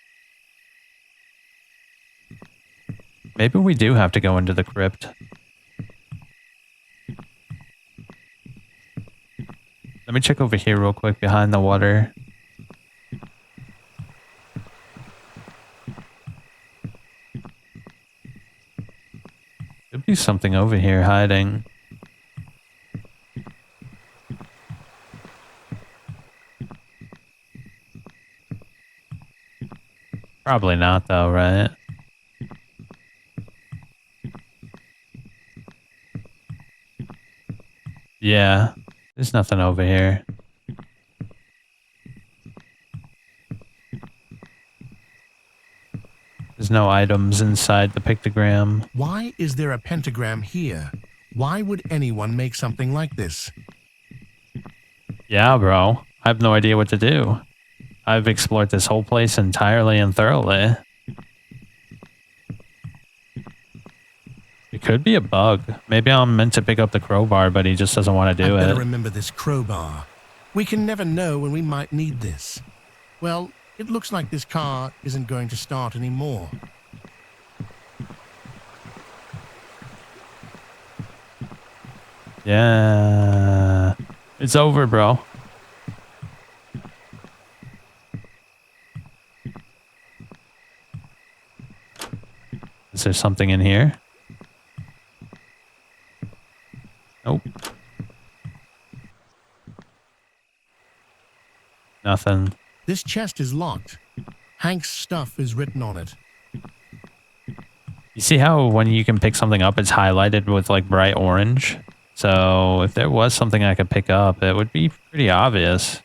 Maybe we do have to go into the crypt. Let me check over here real quick behind the water. Could be something over here hiding. Probably not though, right? Yeah, there's nothing over here. There's no items inside the pictogram. Why is there a pentagram here? Why would anyone make something like this? Yeah, bro. I have no idea what to do. I've explored this whole place entirely and thoroughly. It could be a bug. Maybe I'm meant to pick up the crowbar, but he just doesn't want to do I'd better it. remember this crowbar. We can never know when we might need this. Well, it looks like this car isn't going to start anymore. Yeah. It's over, bro. Is there something in here? Nope. Nothing. This chest is locked. Hank's stuff is written on it. You see how when you can pick something up, it's highlighted with like bright orange? So if there was something I could pick up, it would be pretty obvious.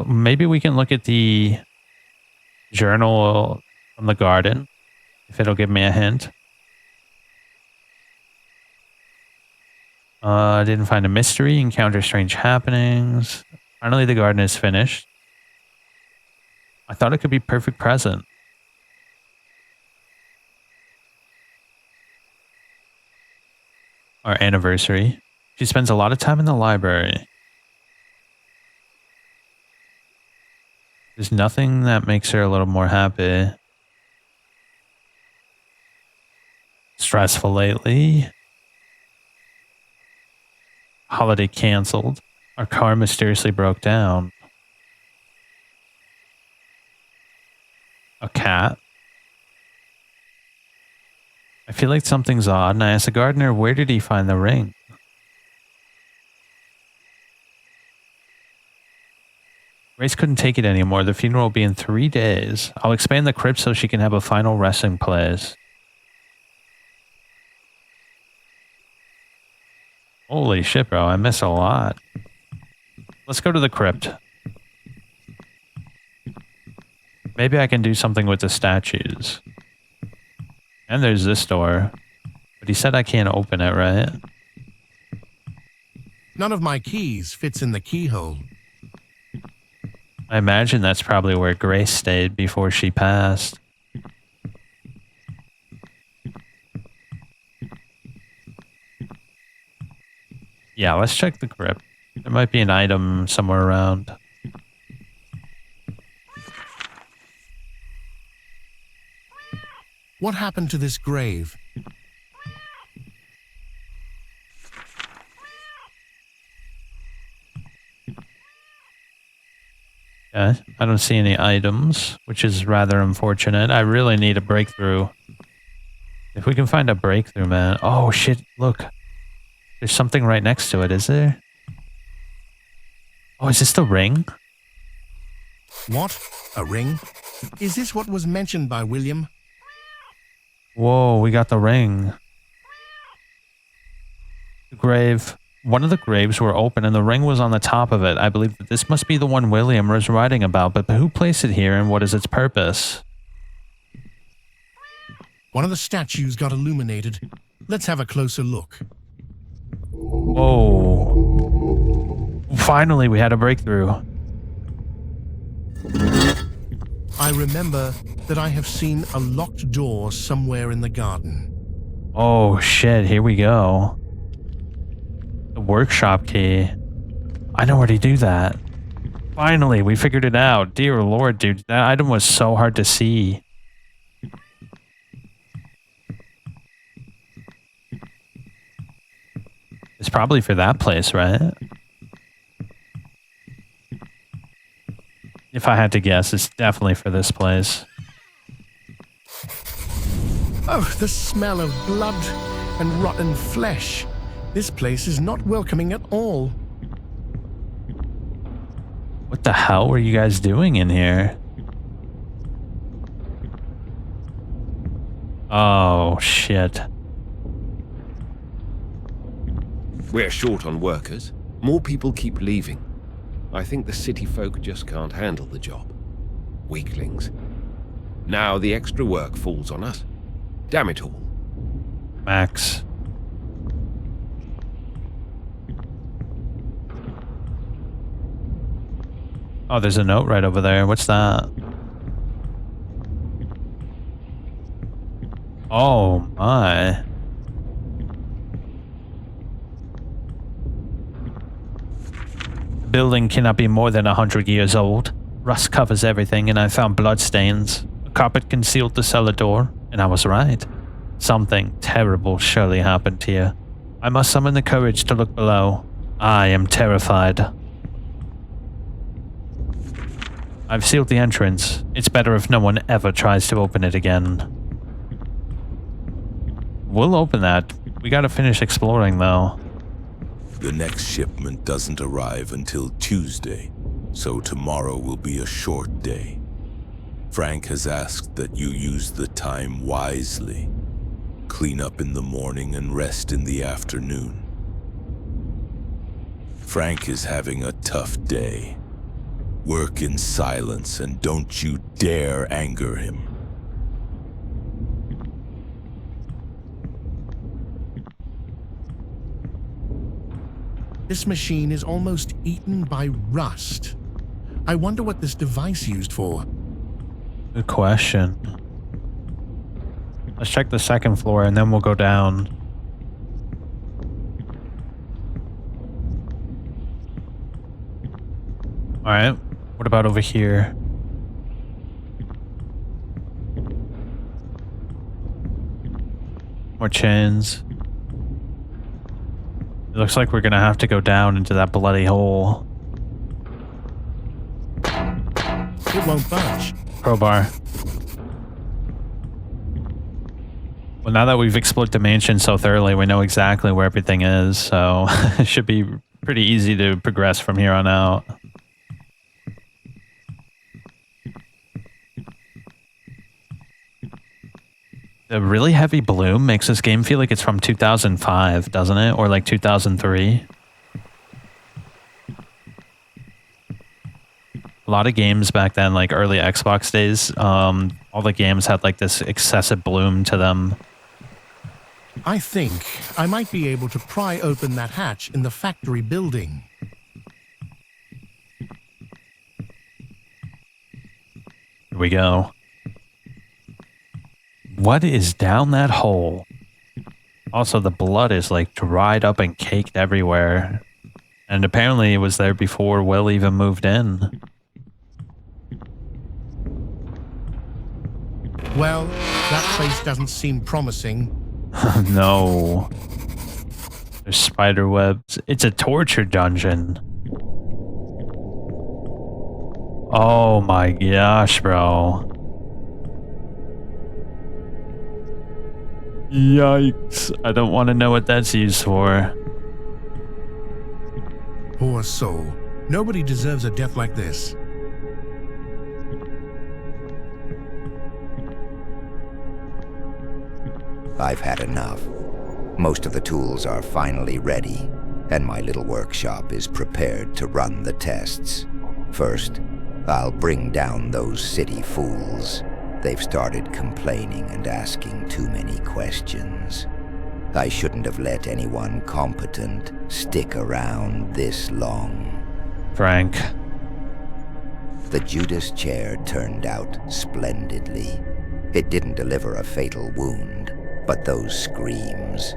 Maybe we can look at the journal from the garden, if it'll give me a hint. I didn't find a mystery, encounter strange happenings. Finally, the garden is finished. I thought it could be perfect present. Our anniversary. She spends a lot of time in the library. There's nothing that makes her a little more happy. Stressful lately. Holiday canceled. Our car mysteriously broke down. A cat. I feel like something's odd, and I asked the gardener, where did he find the ring? Grace couldn't take it anymore. The funeral will be in 3 days. I'll expand the crypt so she can have a final resting place. Holy shit, bro. I miss a lot. Let's go to the crypt. Maybe I can do something with the statues. And there's this door. But he said I can't open it, right? None of my keys fits in the keyhole. I imagine that's probably where Grace stayed before she passed. Yeah, let's check the crypt. There might be an item somewhere around. What happened to this grave? Yeah, I don't see any items, which is rather unfortunate. I really need a breakthrough. If we can find a breakthrough, man. Oh, shit, look. There's something right next to it, is there? Oh, is this the ring? What? A ring? Is this what was mentioned by William? Whoa, we got the ring. The grave. One of the graves were open and the ring was on the top of it. I believe that this must be the one William was writing about, but who placed it here and what is its purpose? One of the statues got illuminated. Let's have a closer look. Whoa. Finally, we had a breakthrough. I remember that I have seen a locked door somewhere in the garden. Oh, shit. Here we go. The workshop key. I know where to do that. Finally, we figured it out. Dear Lord, dude. That item was so hard to see. It's probably for that place, right? If I had to guess, it's definitely for this place. Oh, the smell of blood and rotten flesh. This place is not welcoming at all. What the hell were you guys doing in here? Oh, shit. We're short on workers. More people keep leaving. I think the city folk just can't handle the job. Weaklings. Now the extra work falls on us. Damn it all. Max. Oh, there's a note right over there. What's that? Oh my. The building cannot be more than 100 years old. Rust covers everything and I found bloodstains. A carpet concealed the cellar door, and I was right. Something terrible surely happened here. I must summon the courage to look below. I am terrified. I've sealed the entrance. It's better if no one ever tries to open it again. We'll open that. We gotta finish exploring though. The next shipment doesn't arrive until Tuesday, so tomorrow will be a short day. Frank has asked that you use the time wisely. Clean up in the morning and rest in the afternoon. Frank is having a tough day. Work in silence and don't you dare anger him. This machine is almost eaten by rust. I wonder what this device used for. Good question. Let's check the second floor and then we'll go down. Alright, what about over here? More chains. It looks like we're gonna have to go down into that bloody hole. It won't budge. Crowbar. Well, now that we've explored the mansion so thoroughly, we know exactly where everything is, so it should be pretty easy to progress from here on out. The really heavy bloom makes this game feel like it's from 2005, doesn't it? Or like 2003. A lot of games back then, like early Xbox days, all the games had like this excessive bloom to them. I think I might be able to pry open that hatch in the factory building. Here we go. What is down that hole? Also, the blood is like dried up and caked everywhere. And apparently it was there before Will even moved in. Well, that place doesn't seem promising. No. There's spider webs. It's a torture dungeon. Oh my gosh, bro. Yikes. I don't want to know what that's used for. Poor soul. Nobody deserves a death like this. I've had enough. Most of the tools are finally ready, and my little workshop is prepared to run the tests. First, I'll bring down those city fools. They've started complaining and asking too many questions. I shouldn't have let anyone competent stick around this long. Frank. The Judas chair turned out splendidly. It didn't deliver a fatal wound, but those screams.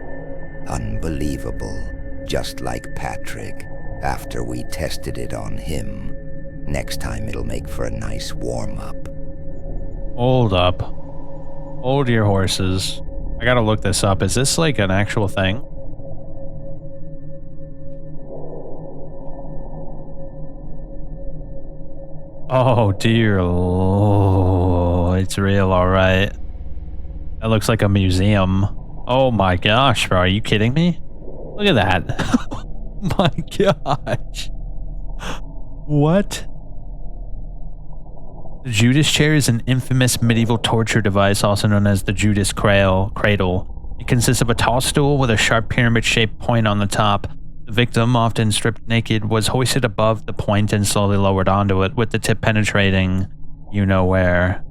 Unbelievable, just like Patrick, after we tested it on him. Next time it'll make for a nice warm-up. Hold up. Hold your horses. I gotta look this up. Is this like an actual thing? Oh dear lord, it's real, alright. That looks like a museum. Oh my gosh, bro, are you kidding me? Look at that. Oh my gosh. What? The Judas chair is an infamous medieval torture device, also known as the Judas cradle. It consists of a tall stool with a sharp pyramid-shaped point on the top. The victim, often stripped naked, was hoisted above the point and slowly lowered onto it, with the tip penetrating you-know-where.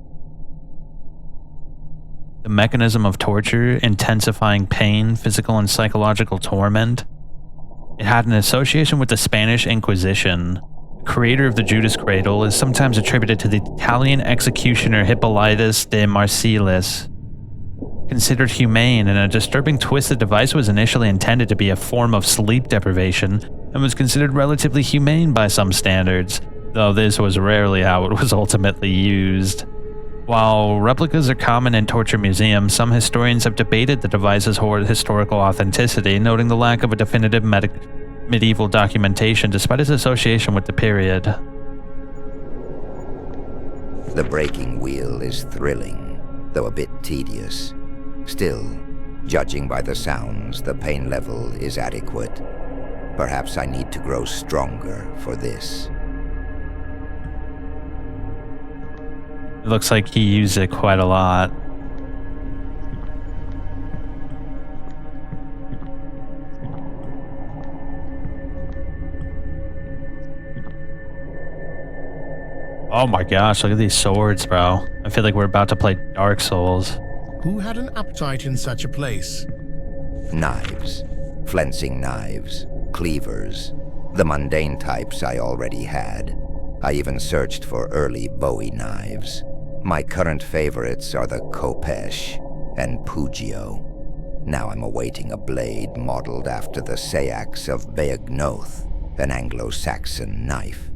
The mechanism of torture, intensifying pain, physical and psychological torment. It had an association with the Spanish Inquisition. The creator of the Judas Cradle is sometimes attributed to the Italian executioner Hippolytus de Marcellus. Considered humane and a disturbing twist, the device was initially intended to be a form of sleep deprivation and was considered relatively humane by some standards, though this was rarely how it was ultimately used. While replicas are common in torture museums, some historians have debated the device's historical authenticity, noting the lack of a definitive medieval documentation despite its association with the period. The breaking wheel is thrilling, though a bit tedious. Still, judging by the sounds, the pain level is adequate. Perhaps I need to grow stronger for this. It looks like he used it quite a lot. Oh my gosh, look at these swords, bro. I feel like we're about to play Dark Souls. Who had an appetite in such a place? Knives, flensing knives, cleavers, the mundane types I already had. I even searched for early Bowie knives. My current favorites are the Kopesh and Pugio. Now I'm awaiting a blade modeled after the Sayax of Beagnoth, an Anglo-Saxon knife.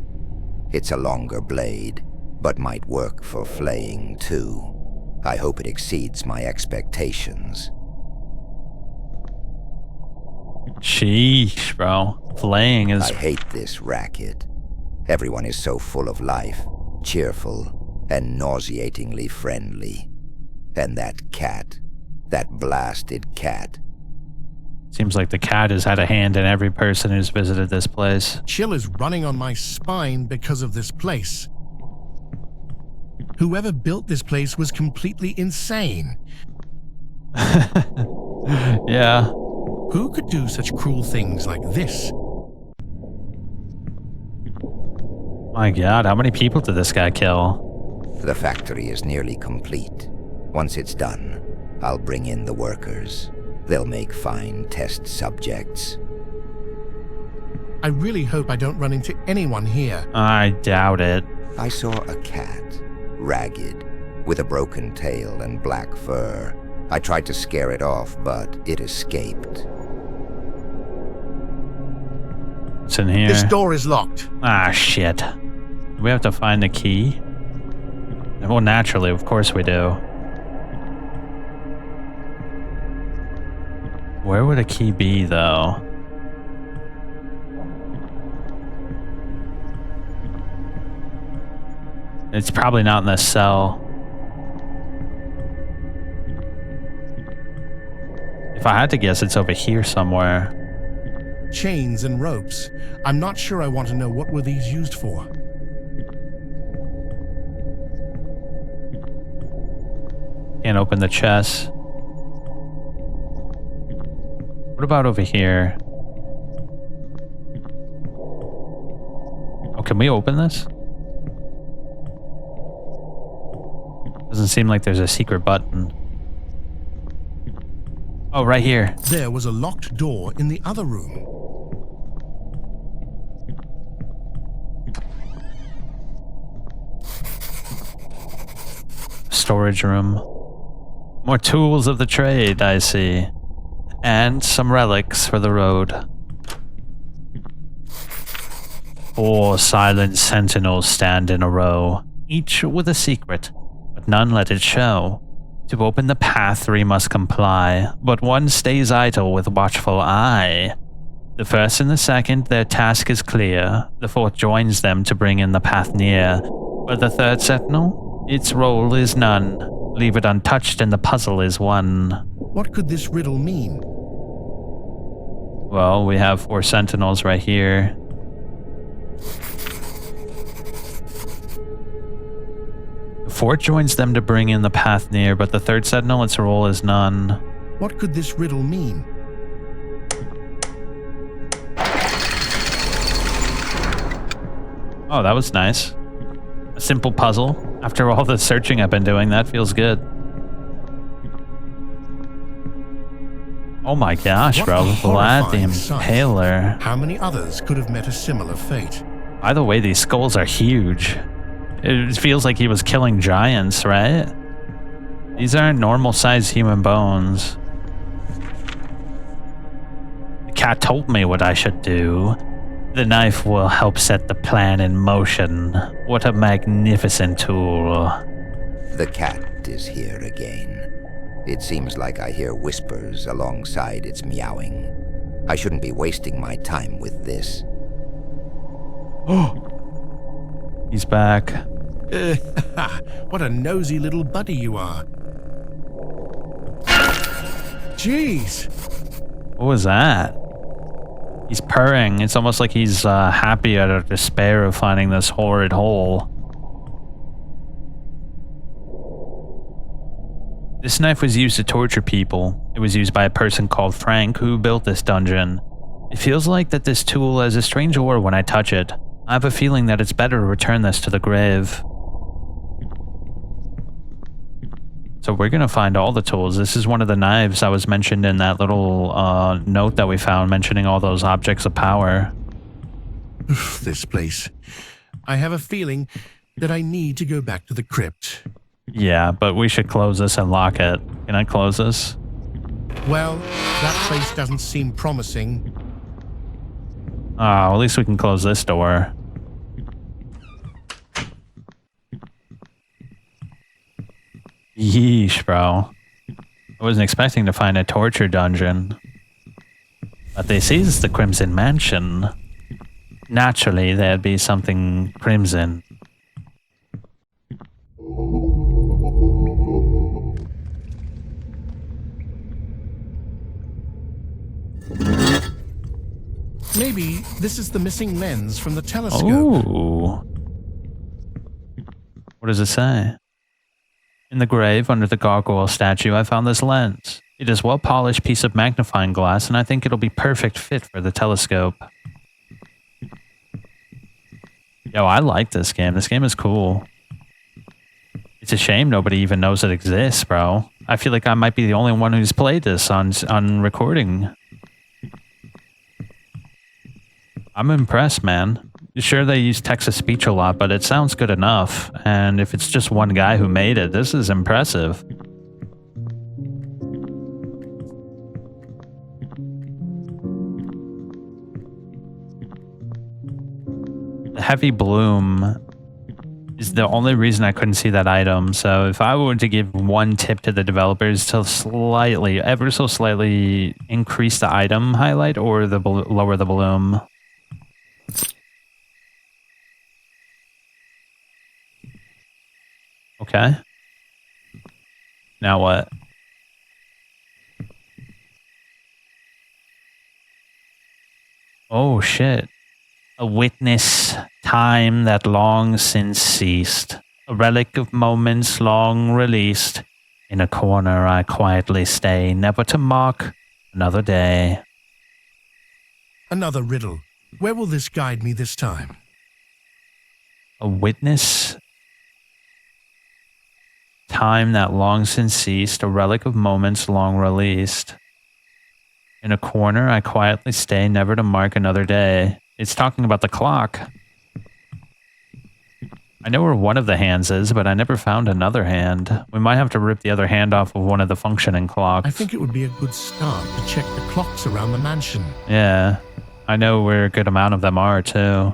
It's a longer blade, but might work for flaying too. I hope it exceeds my expectations. Sheesh, bro. Flaying is... I hate this racket. Everyone is so full of life, cheerful, and nauseatingly friendly. And that cat, that blasted cat. Seems like the cat has had a hand in every person who's visited this place. Chill is running on my spine because of this place. Whoever built this place was completely insane. Yeah. Who could do such cruel things like this? My god, how many people did this guy kill? The factory is nearly complete. Once it's done, I'll bring in the workers. They'll make fine test subjects. I really hope I don't run into anyone here. I doubt it. I saw a cat, ragged, with a broken tail and black fur. I tried to scare it off, but it escaped. What's in here? This door is locked. Ah, shit. Do we have to find the key? Well, naturally, of course we do. Where would a key be, though? It's probably not in this cell. If I had to guess, it's over here somewhere. Chains and ropes. I'm not sure I want to know what were these used for. Can't open the chest. What about over here? Oh, can we open this? Doesn't seem like there's a secret button. Oh, right here. There was a locked door in the other room. Storage room. More tools of the trade, I see. And some relics for the road. 4 silent sentinels stand in a row, each with a secret, but none let it show. To open the path 3 must comply, but one stays idle with watchful eye. The first and the second, their task is clear. The fourth joins them to bring in the path near. But the third sentinel, its role is none. Leave it untouched and the puzzle is won. What could this riddle mean? Well, we have 4 sentinels right here. The fourth joins them to bring in the path near, but the third sentinel, its role is none. What could this riddle mean? Oh, that was nice. A simple puzzle. After all the searching I've been doing, that feels good. Oh my gosh, What bro. a Vlad the horrifying sight. Impaler. How many others could have met a similar fate? By the way, these skulls are huge. It feels like he was killing giants, right? These aren't normal-sized human bones. The cat told me what I should do. The knife will help set the plan in motion. What a magnificent tool. The cat is here again. It seems like I hear whispers alongside its meowing. I shouldn't be wasting my time with this. Oh, he's back. What a nosy little buddy you are. Jeez. What was that? He's purring. It's almost like he's happy out of despair of finding this horrid hole. This knife was used to torture people. It was used by a person called Frank who built this dungeon. It feels like that this tool has a strange aura when I touch it. I have a feeling that it's better to return this to the grave. So we're gonna find all the tools. This is one of the knives that was mentioned in that little note that we found mentioning all those objects of power. This place. I have a feeling that I need to go back to the crypt. Yeah, but we should close this and lock it. Can I close this? Well, that place doesn't seem promising. Oh, at least we can close this door. Yeesh, bro. I wasn't expecting to find a torture dungeon. But this is the Crimson Mansion. Naturally, there'd be something crimson. Maybe this is the missing lens from the telescope. Ooh. What does it say? In the grave under the gargoyle statue, I found this lens. It is a well-polished piece of magnifying glass, and I think it'll be perfect fit for the telescope. Yo, I like this game. This game is cool. It's a shame nobody even knows it exists, bro. I feel like I might be the only one who's played this on recording. I'm impressed, man. Sure, they use text-to-speech a lot, but it sounds good enough. And if it's just one guy who made it, this is impressive. The heavy bloom is the only reason I couldn't see that item. So if I were to give one tip to the developers to slightly, ever so slightly increase the item highlight or the lower the bloom. Okay. Now what? Oh shit. A witness, time that long since ceased. A relic of moments long released. In a corner I quietly stay, never to mark another day. Another riddle. Where will this guide me this time? A witness, time that long since ceased, a relic of moments long released. In a corner I quietly stay, never to mark another day. It's talking about the clock. I know where one of the hands is, but I never found another hand. We might have to rip the other hand off of one of the functioning clocks. I think it would be a good start to check the clocks around the mansion. Yeah, I know where a good amount of them are, too.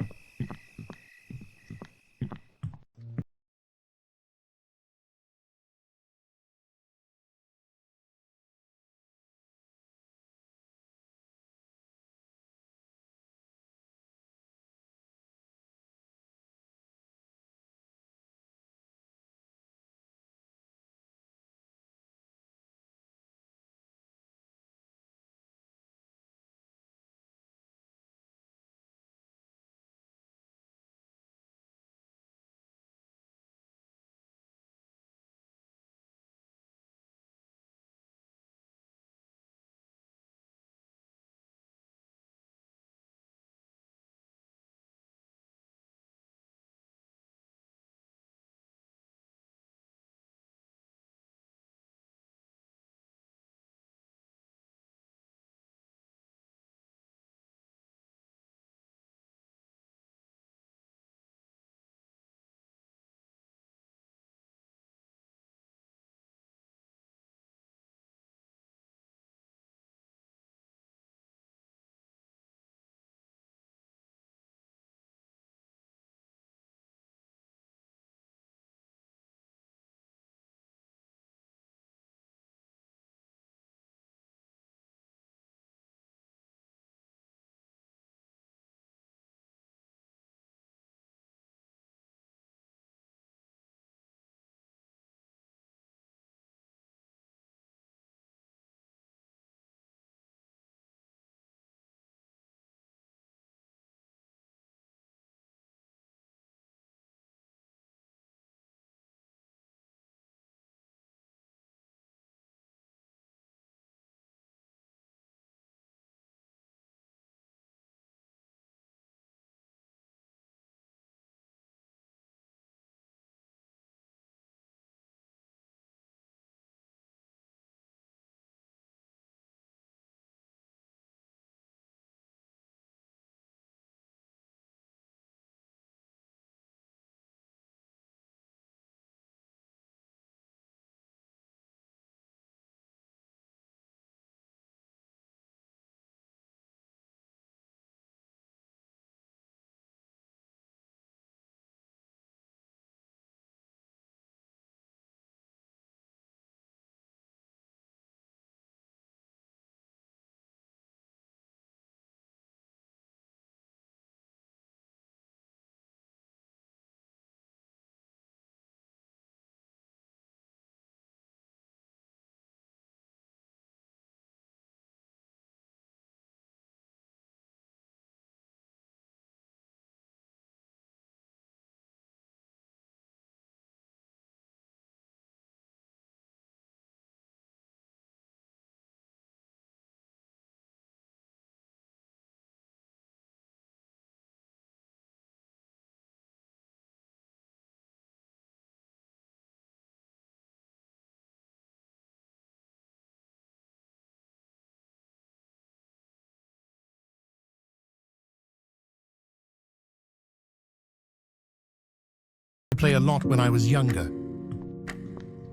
play a lot when I was younger.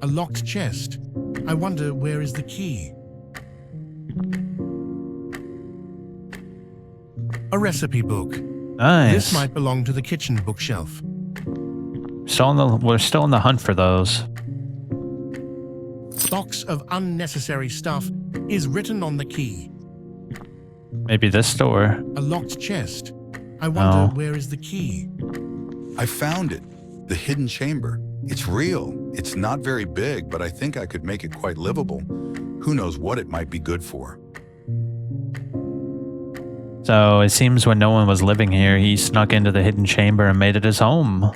A locked chest. I wonder where is the key? A recipe book. Nice. This might belong to the kitchen bookshelf. We're still in the hunt for those. Box of unnecessary stuff is written on the key. Maybe this door. A locked chest. I wonder Oh. where is the key? I found it. The hidden chamber. It's real. It's not very big, but I think I could make it quite livable. Who knows what it might be good for. So it seems when no one was living here, he snuck into the hidden chamber and made it his home.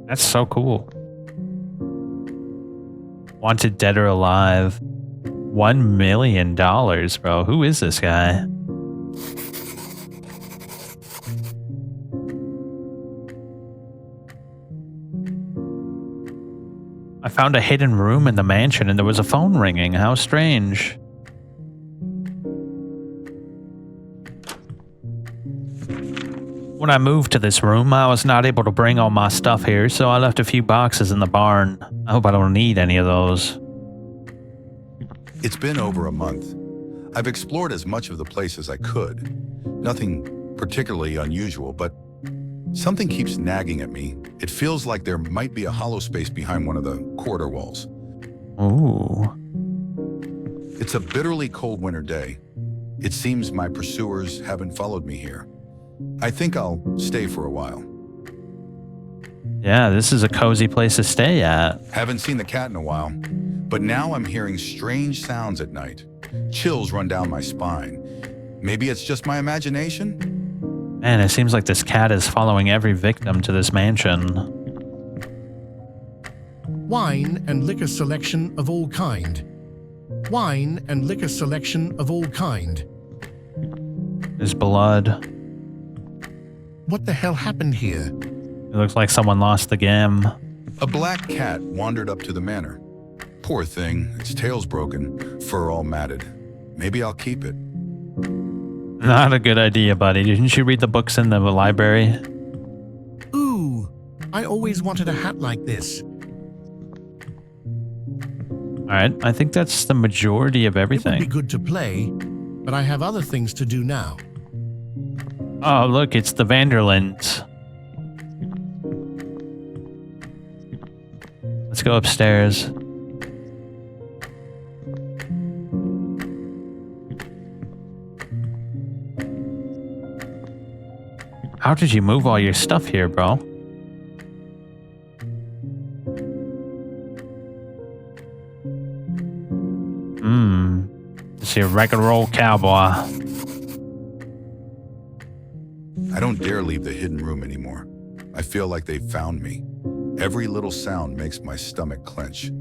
That's so cool. Wanted dead or alive. $1 million, bro. Who is this guy? I found a hidden room in the mansion and there was a phone ringing. How strange. When I moved to this room, I was not able to bring all my stuff here, so I left a few boxes in the barn. I hope I don't need any of those. It's been over a month. I've explored as much of the place as I could. Nothing particularly unusual, but something keeps nagging at me. It feels like there might be a hollow space behind one of the corridor walls. Ooh. It's a bitterly cold winter day. It seems my pursuers haven't followed me here. I think I'll stay for a while. Yeah, this is a cozy place to stay at. Haven't seen the cat in a while, but now I'm hearing strange sounds at night. Chills run down my spine. Maybe it's just my imagination? Man, it seems like this cat is following every victim to this mansion. Wine and liquor selection of all kind. Wine and liquor selection of all kind. There's blood. What the hell happened here? It looks like someone lost the game. A black cat wandered up to the manor. Poor thing, its tail's broken, fur all matted. Maybe I'll keep it. Not a good idea, buddy. Didn't you read the books in the library? Ooh, I always wanted a hat like this. Alright, I think that's the majority of It would be everything. good to play, but I have other things to do now. Oh, look, it's the Vanderlands. Let's go upstairs. How did you move all your stuff here, bro? Just your regular old cowboy. I don't dare leave the hidden room anymore. I feel like they've found me. Every little sound makes my stomach clench.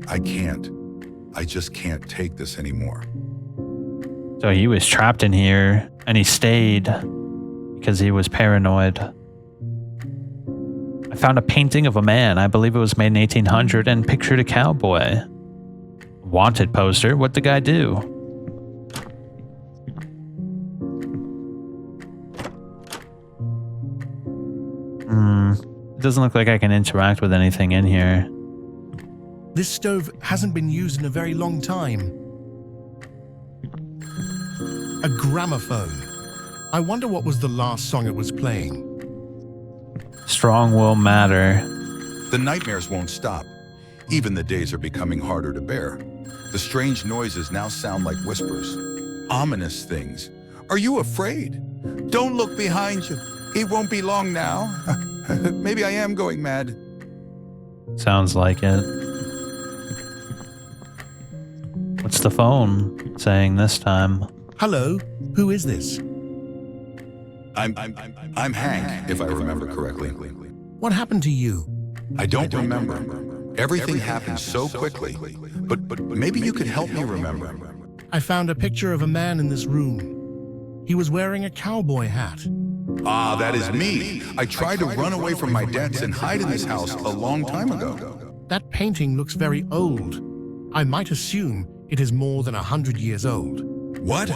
I just can't take this anymore. So he was trapped in here, and he stayed because he was paranoid. I found a painting of a man, I believe it was made in 1800, and pictured a cowboy. Wanted poster, what'd the guy do? It doesn't look like I can interact with anything in here. This stove hasn't been used in a very long time. A gramophone. I wonder what was the last song it was playing. Strong will matter. The nightmares won't stop. Even the days are becoming harder to bear. The strange noises now sound like whispers. Ominous things. Are you afraid? Don't look behind you. It won't be long now. Maybe I am going mad. Sounds like it. What's the phone saying this time? Hello, who is this? I'm Hank, if I remember correctly. What happened to you? I don't remember. Everything happened so quickly. But maybe you could help me remember. I found a picture of a man in this room. He was wearing a cowboy hat. Ah, that is me. I tried to run away from my debts and hide in this house a long time ago. That painting looks very old. I might assume it is more than 100 years old. What?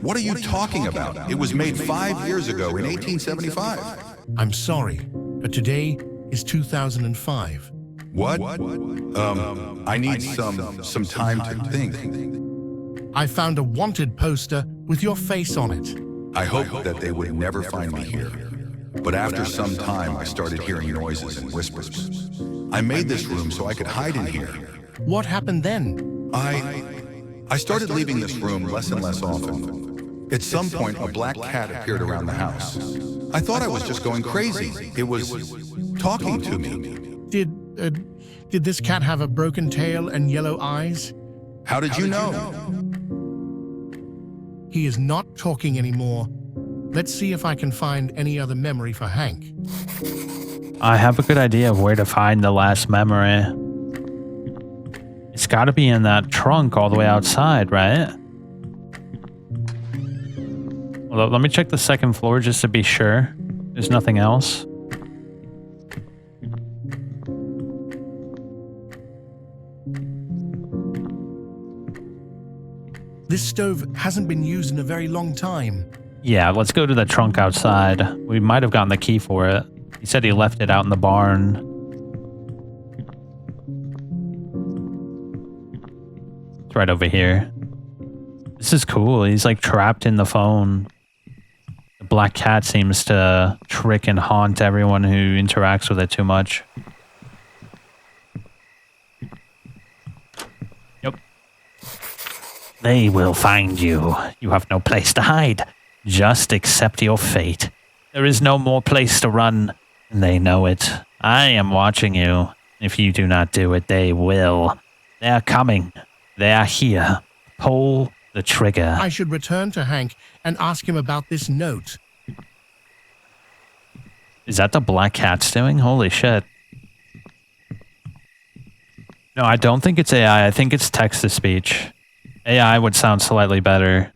What are you talking about? It was made 5 years ago in 1875. I'm sorry, but today is 2005. What? I need some time to think. I found a wanted poster with your face on it. I hoped that they would never find me here. But after some time, I started hearing noises and whispers. I made this room so I could hide in here. What happened then? I started leaving this room less and less often. At some point, a black cat appeared around the house. I thought I was just going crazy. It was talking to me. Did this cat have a broken tail and yellow eyes? How did you know? He is not talking anymore. Let's see if I can find any other memory for Hank. I have a good idea of where to find the last memory. It's got to be in that trunk all the way outside, right? Well, let me check the second floor just to be sure. There's nothing else. This stove hasn't been used in a very long time. Yeah, let's go to the trunk outside. We might have gotten the key for it. He said he left it out in the barn. It's right over here. This is cool. He's like trapped in the phone. The black cat seems to trick and haunt everyone who interacts with it too much. Yep. They will find you. You have no place to hide. Just accept your fate. There is no more place to run. And they know it. I am watching you. If you do not do it, they will. They are coming. They are here. Pull the trigger. I should return to Hank and ask him about this note. Is that the black cat's doing? Holy shit. No, I don't think it's AI. I think it's text-to-speech. AI would sound slightly better.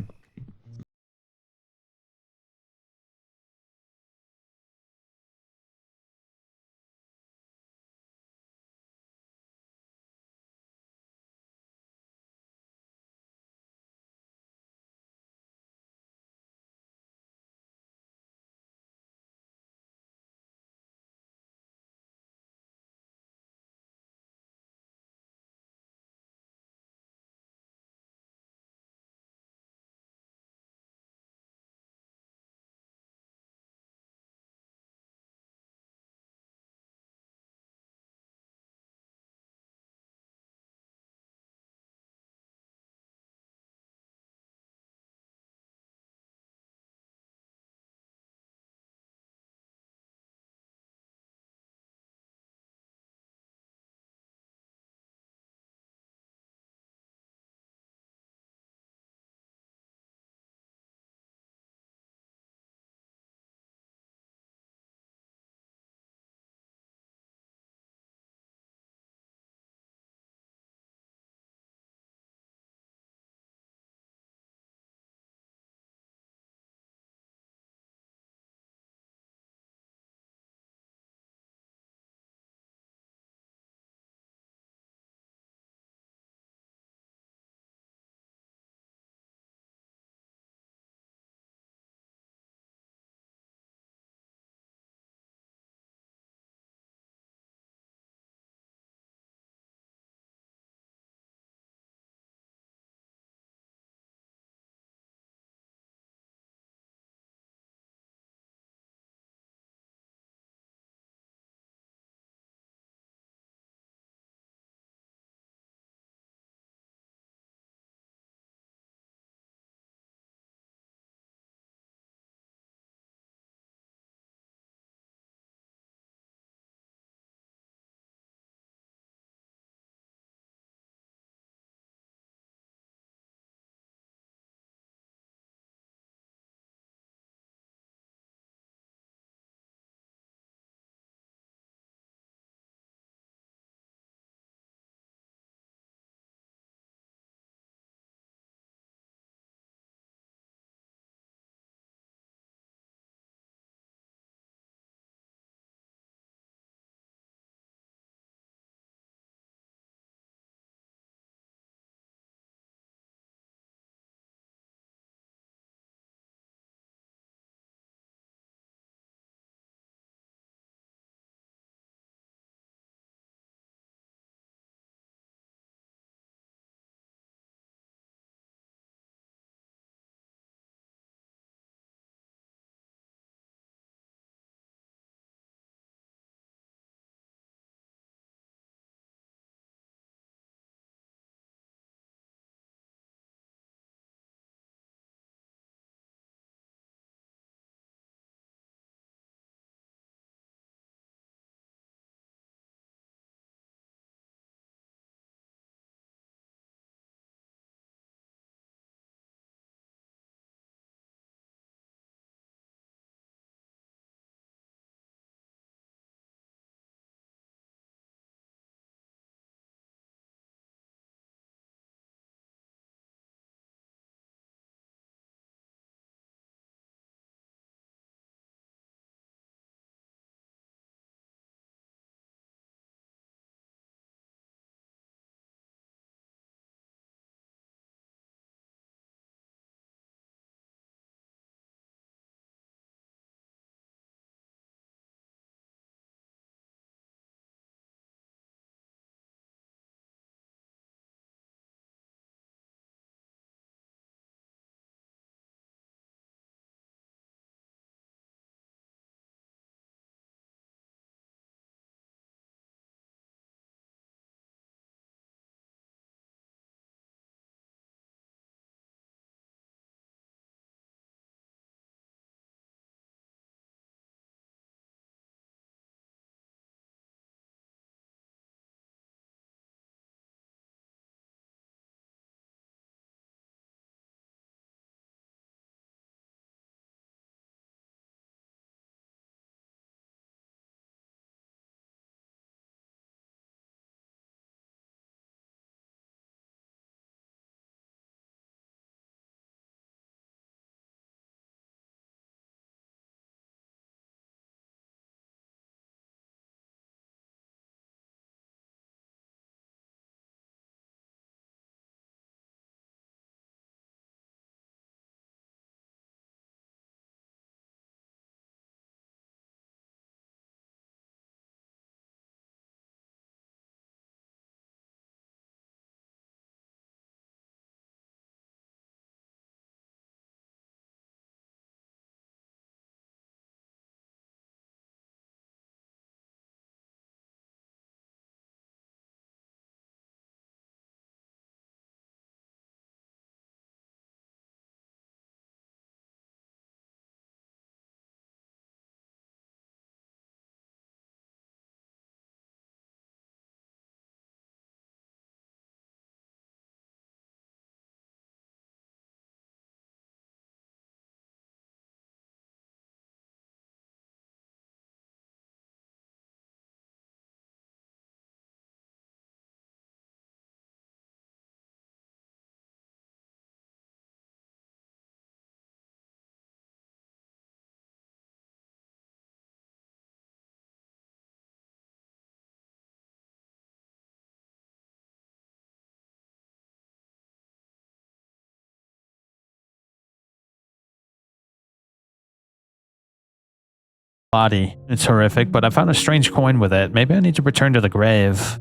body. It's horrific, but I found a strange coin with it. Maybe I need to return to the grave.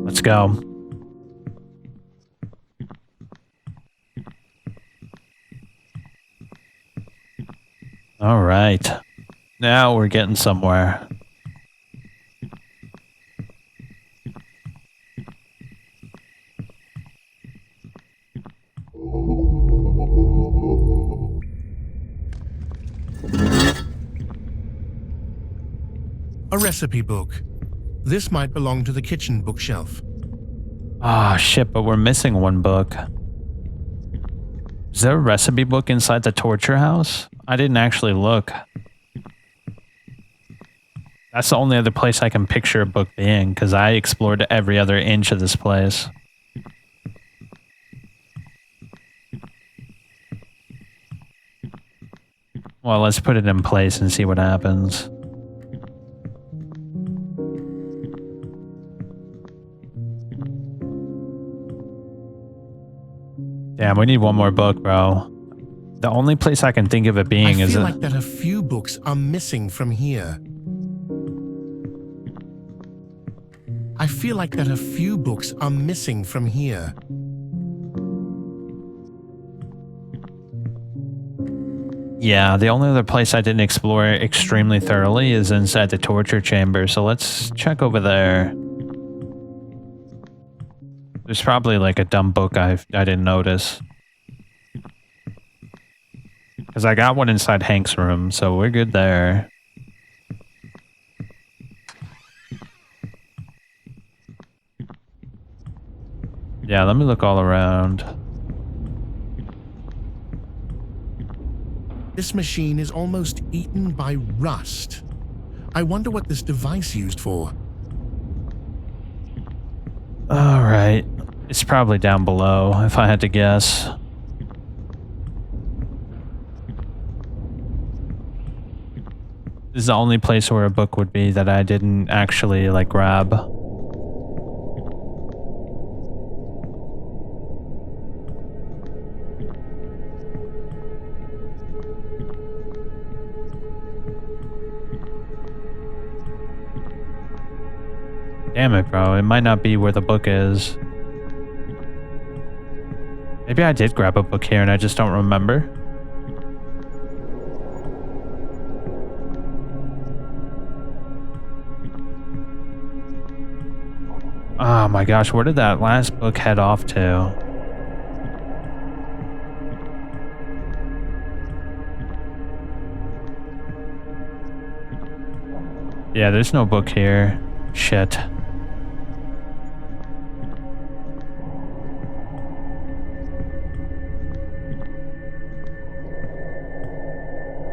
Let's go. All right. Now we're getting somewhere. A recipe book. This might belong to the kitchen bookshelf. Ah, shit, but we're missing one book. Is there a recipe book inside the torture house? I didn't actually look. That's the only other place I can picture a book being, because I explored every other inch of this place. Well, let's put it in place and see what happens. Damn, we need one more book, bro. The only place I can think of it being is... I feel like that a few books are missing from here. I feel like that a few books are missing from here. Yeah, the only other place I didn't explore extremely thoroughly is inside the torture chamber, so let's check over there. There's probably like a dumb book I didn't notice. Because I got one inside Hank's room, so we're good there. Yeah, let me look all around. This machine is almost eaten by rust. I wonder what this device used for. Alright. It's probably down below, if I had to guess. This is the only place where a book would be that I didn't actually, like, grab. Damn it, bro. It might not be where the book is. Maybe I did grab a book here and I just don't remember. Oh my gosh, where did that last book head off to? Yeah, there's no book here. Shit.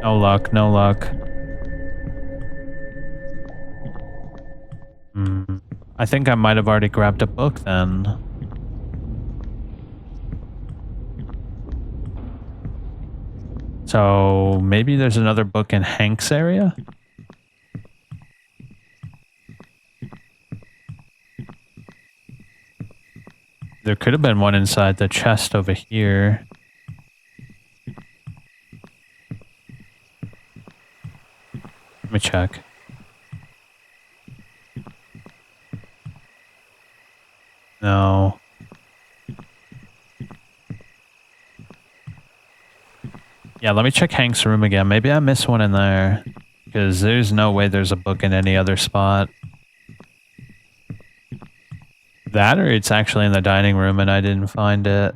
No luck, no luck. I think I might have already grabbed a book then. So maybe there's another book in Hank's area? There could have been one inside the chest over here. Let me check. No. Yeah, let me check Hank's room again. Maybe I missed one in there. Because there's no way there's a book in any other spot. That or it's actually in the dining room and I didn't find it.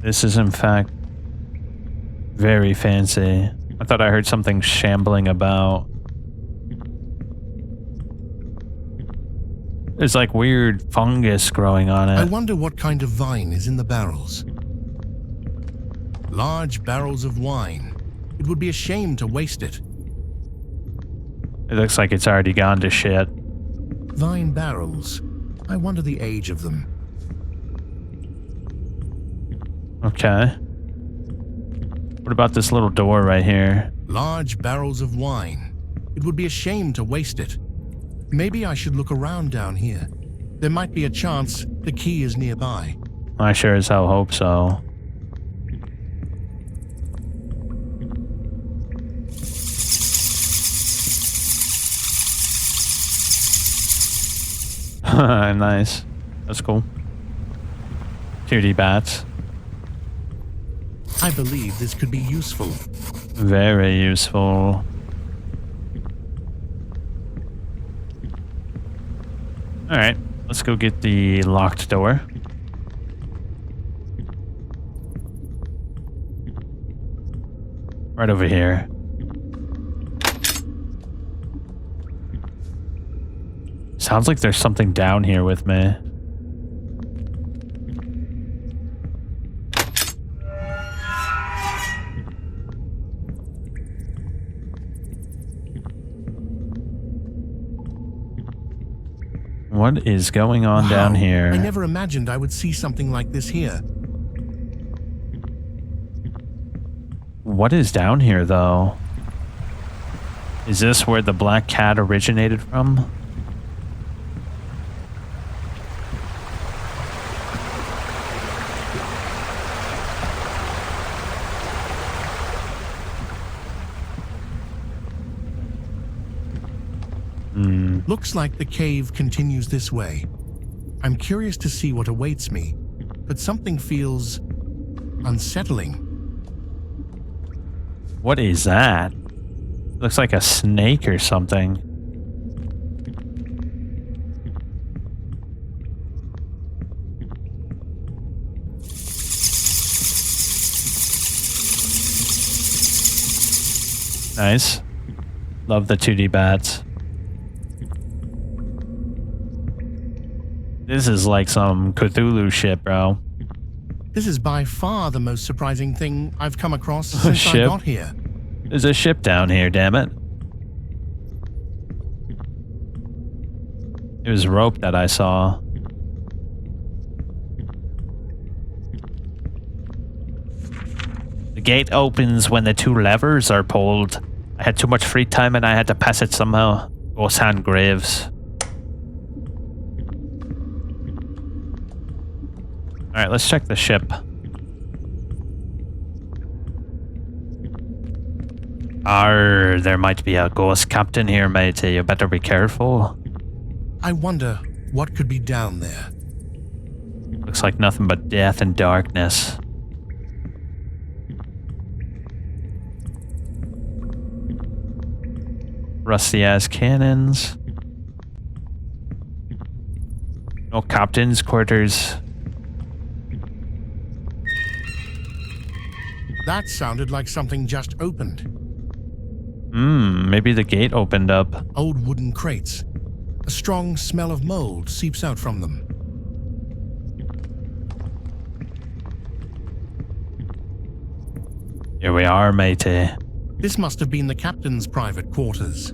This is in fact very fancy. I thought I heard something shambling about. There's like weird fungus growing on I it. wonder what kind of vine is in the barrels. Large barrels of wine. It would be a shame to waste it. It looks like it's already gone to shit. Vine barrels. I wonder the age of them. Okay. What about this little door right here? Large barrels of wine. It would be a shame to waste it. Maybe I should look around down here. There might be a chance the key is nearby. I sure as hell hope so. Nice. That's cool. 2D bats. I believe this could be useful. Very useful. Alright, let's go get the locked door. Right over here. Sounds like there's something down here with me. What is going on down Wow, here? I never imagined I would see something like this here. What is down here, though? Is this where the black cat originated from? Looks like the cave continues this way. I'm curious to see what awaits me, but something feels unsettling. What is that? Looks like a snake or something. Nice. Love the 2D bats. This is like some Cthulhu shit, bro. This is by far the most surprising thing I've come across since I ship? got here. There's a ship down here, damn it. It was rope that I saw. The gate opens when the 2 levers are pulled. I had too much free time and I had to pass it somehow. Ghost hand graves. Alright, let's check the ship. There might be a ghost captain here, mate. You better be careful. I wonder what could be down there. Looks like nothing but death and darkness. Rusty ass cannons. No captain's quarters. That sounded like something just opened. Maybe the gate opened up. Old wooden crates. A strong smell of mold seeps out from them. Here we are, matey. This must have been the captain's private quarters.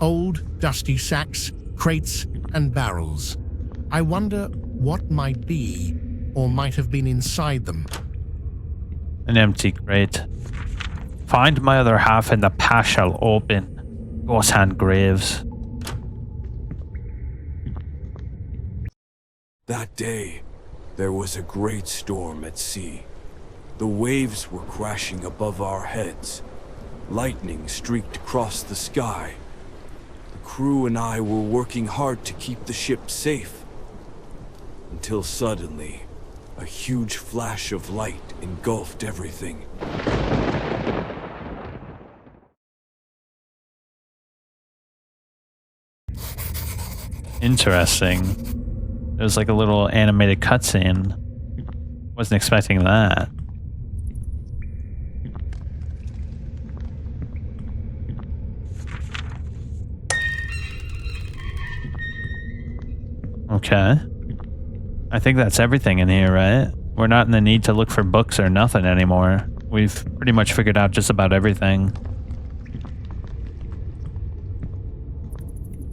Old, dusty sacks, crates, and barrels. I wonder what might be or might have been inside them. An empty crate. Find my other half and the path shall open. Ghost hand graves. That day, there was a great storm at sea. The waves were crashing above our heads. Lightning streaked across the sky. The crew and I were working hard to keep the ship safe. Until suddenly, a huge flash of light engulfed everything. Interesting. There's like a little animated cutscene. Wasn't expecting that. Okay. I think that's everything in here, right? We're not in the need to look for books or nothing anymore. We've pretty much figured out just about everything.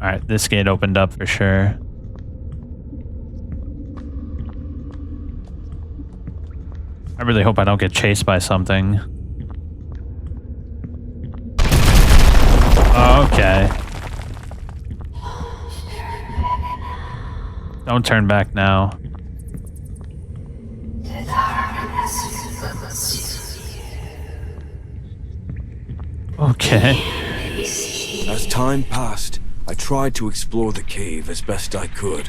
Alright, this gate opened up for sure. I really hope I don't get chased by something. Okay. Don't turn back now. Okay. As time passed, I tried to explore the cave as best I could.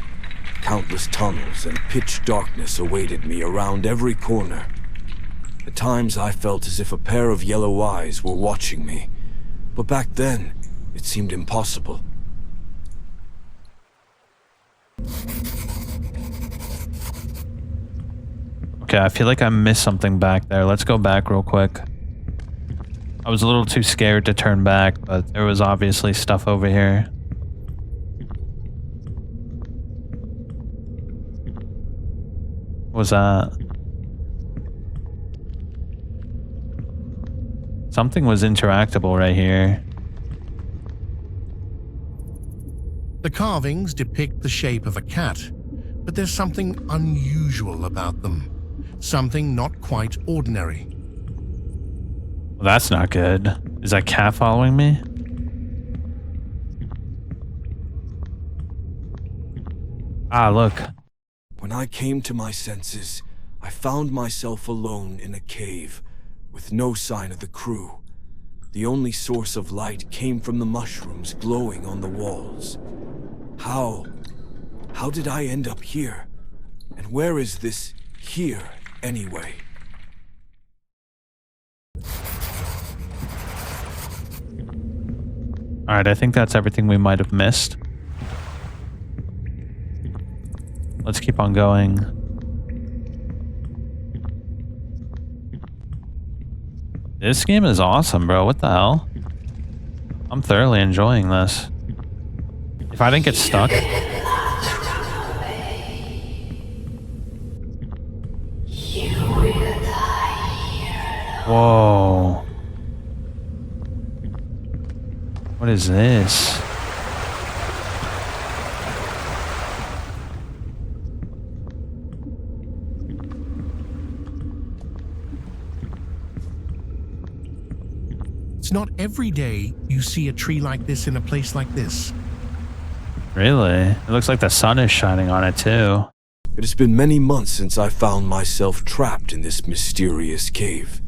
Countless tunnels and pitch darkness awaited me around every corner. At times I felt as if a pair of yellow eyes were watching me, but back then it seemed impossible. Okay, I feel like I missed something back there. Let's go back real quick. I was a little too scared to turn back, but there was obviously stuff over here. What was that? Something was interactable right here. The carvings depict the shape of a cat, but there's something unusual about them. Something not quite ordinary. Well, that's not good. Is that cat following me? Ah, look. When I came to my senses, I found myself alone in a cave, with no sign of the crew. The only source of light came from the mushrooms glowing on the walls. How did I end up here? And where is this here, anyway? Alright, I think that's everything we might have missed. Let's keep on going. This game is awesome, bro. What the hell? I'm thoroughly enjoying this. If I didn't get stuck... Whoa. What is this? It's not every day you see a tree like this in a place like this. Really? It looks like the sun is shining on it too. It has been many months since I found myself trapped in this mysterious cave.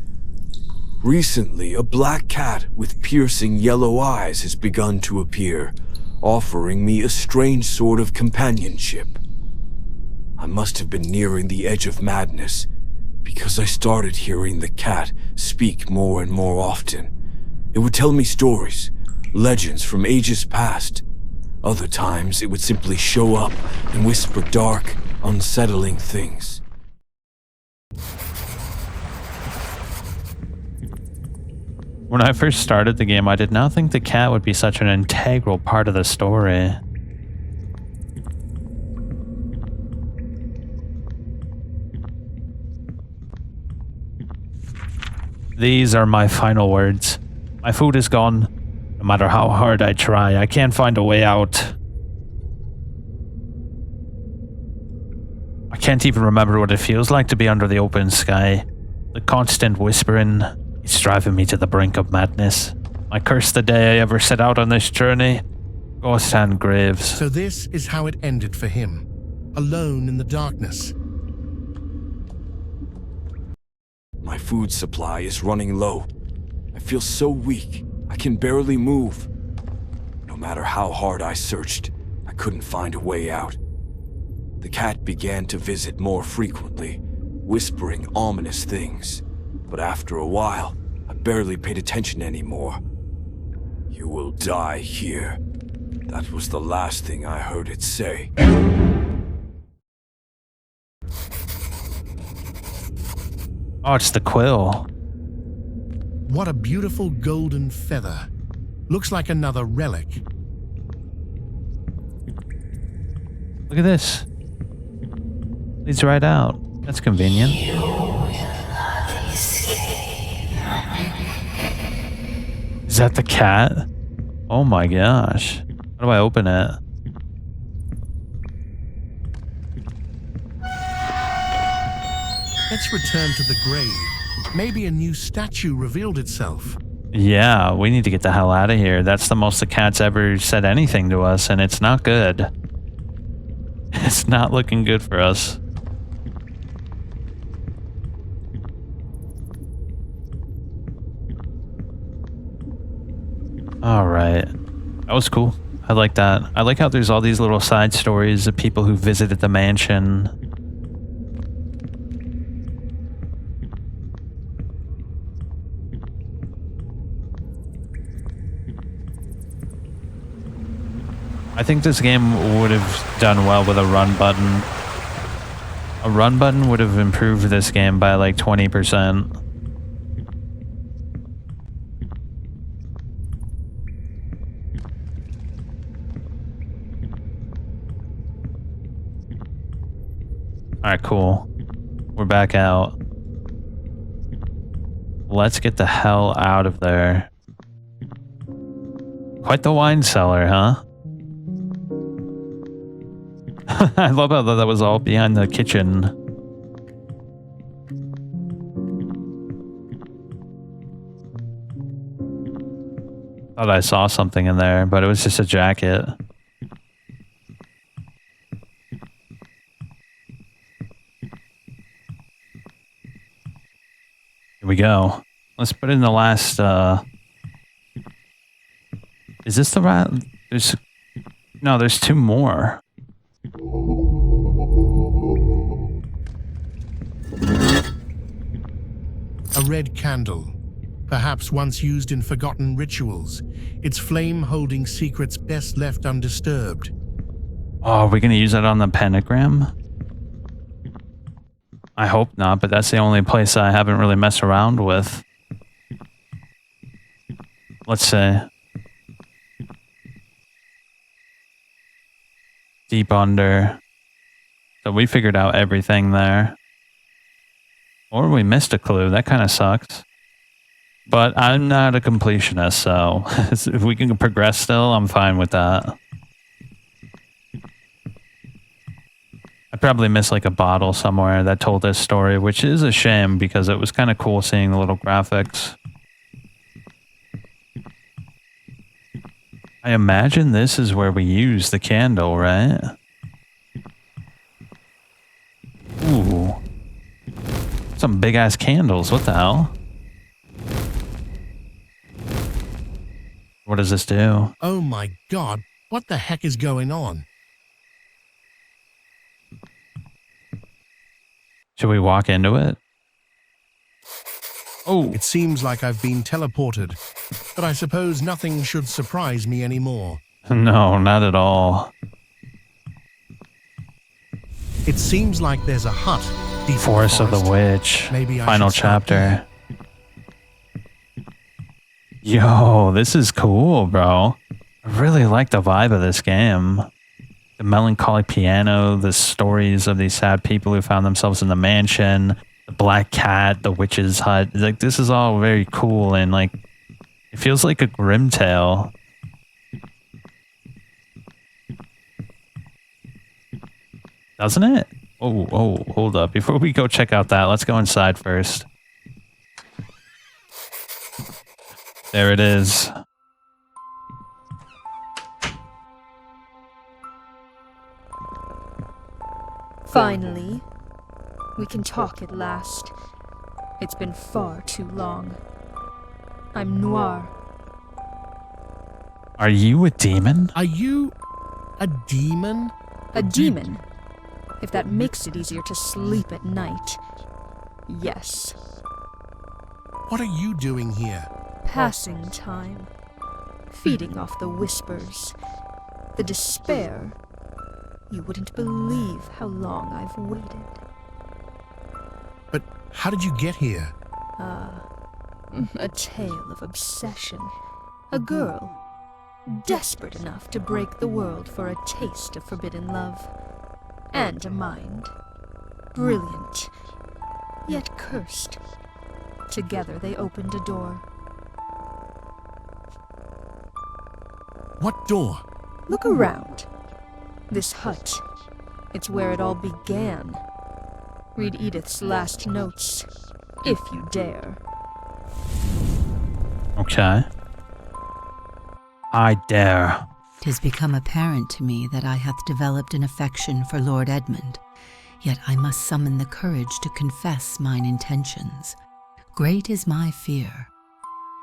Recently, a black cat with piercing yellow eyes has begun to appear, offering me a strange sort of companionship. I must have been nearing the edge of madness, because I started hearing the cat speak more and more often. It would tell me stories, legends from ages past. Other times, it would simply show up and whisper dark, unsettling things. When I first started the game, I did not think the cat would be such an integral part of the story. These are my final words. My food is gone. No matter how hard I try, I can't find a way out. I can't even remember what it feels like to be under the open sky. The constant whispering, it's driving me to the brink of madness. I curse the day I ever set out on this journey. Ghost hand graves. So this is how it ended for him, alone in the darkness. My food supply is running low. I feel so weak, I can barely move. No matter how hard I searched, I couldn't find a way out. The cat began to visit more frequently, whispering ominous things. But after a while, I barely paid attention anymore. You will die here. That was the last thing I heard it say. Oh, it's the quill. What a beautiful golden feather. Looks like another relic. Look at this. Leads right out. That's convenient. Is that the cat? Oh my gosh. How do I open it? Let's return to the grave. Maybe a new statue revealed itself. Yeah, we need to get the hell out of here. That's the most the cat's ever said anything to us, and it's not good. It's not looking good for us. Alright. That was cool. I like that. I like how there's all these little side stories of people who visited the mansion. I think this game would have done well with a run button. A run button would have improved this game by like 20%. Alright, cool. We're back out. Let's get the hell out of there. Quite the wine cellar, huh? I love how that was all behind the kitchen. Thought I saw something in there, but it was just a jacket. Here we go. Let's put in the last, Is this the right? No, there's two more. A red candle, perhaps once used in forgotten rituals, its flame holding secrets best left undisturbed. Oh, are we going to use that on the pentagram? I hope not, but that's the only place I haven't really messed around with. Let's say. Deep under. So we figured out everything there. Or we missed a clue. That kind of sucks. But I'm not a completionist, so if we can progress still, I'm fine with that. I probably missed like a bottle somewhere that told this story, which is a shame because it was kind of cool seeing the little graphics. I imagine this is where we use the candle, right? Ooh. Some big ass candles. What the hell? What does this do? Oh my god, what the heck is going on? Should we walk into it? Oh, It seems like I've been teleported, but I suppose nothing should surprise me anymore. no, not at all. It seems like there's a hut deep in the Forest of the forest. Witch. Maybe I Final should start chapter. Yo, this is cool, bro. I really like the vibe of this game. The melancholic piano, the stories of these sad people who found themselves in the mansion, the black cat, the witch's hut. Like, this is all very cool and like, it feels like a grim tale. Doesn't it? Oh, hold up. Before we go check out that, let's go inside first. There it is. Finally, we can talk at last. It's been far too long. I'm Noir. Are you a demon? Are you a demon? A demon. If that makes it easier to sleep at night. Yes. What are you doing here? Passing time. Feeding off the whispers. The despair. You wouldn't believe how long I've waited. How did you get here? A tale of obsession. A girl, desperate enough to break the world for a taste of forbidden love. And a mind. Brilliant, yet cursed. Together they opened a door. What door? Look around. This hut. It's where it all began. Read Edith's last notes, if you dare. Okay. I dare. 'Tis become apparent to me that I hath developed an affection for Lord Edmund, yet I must summon the courage to confess mine intentions. Great is my fear,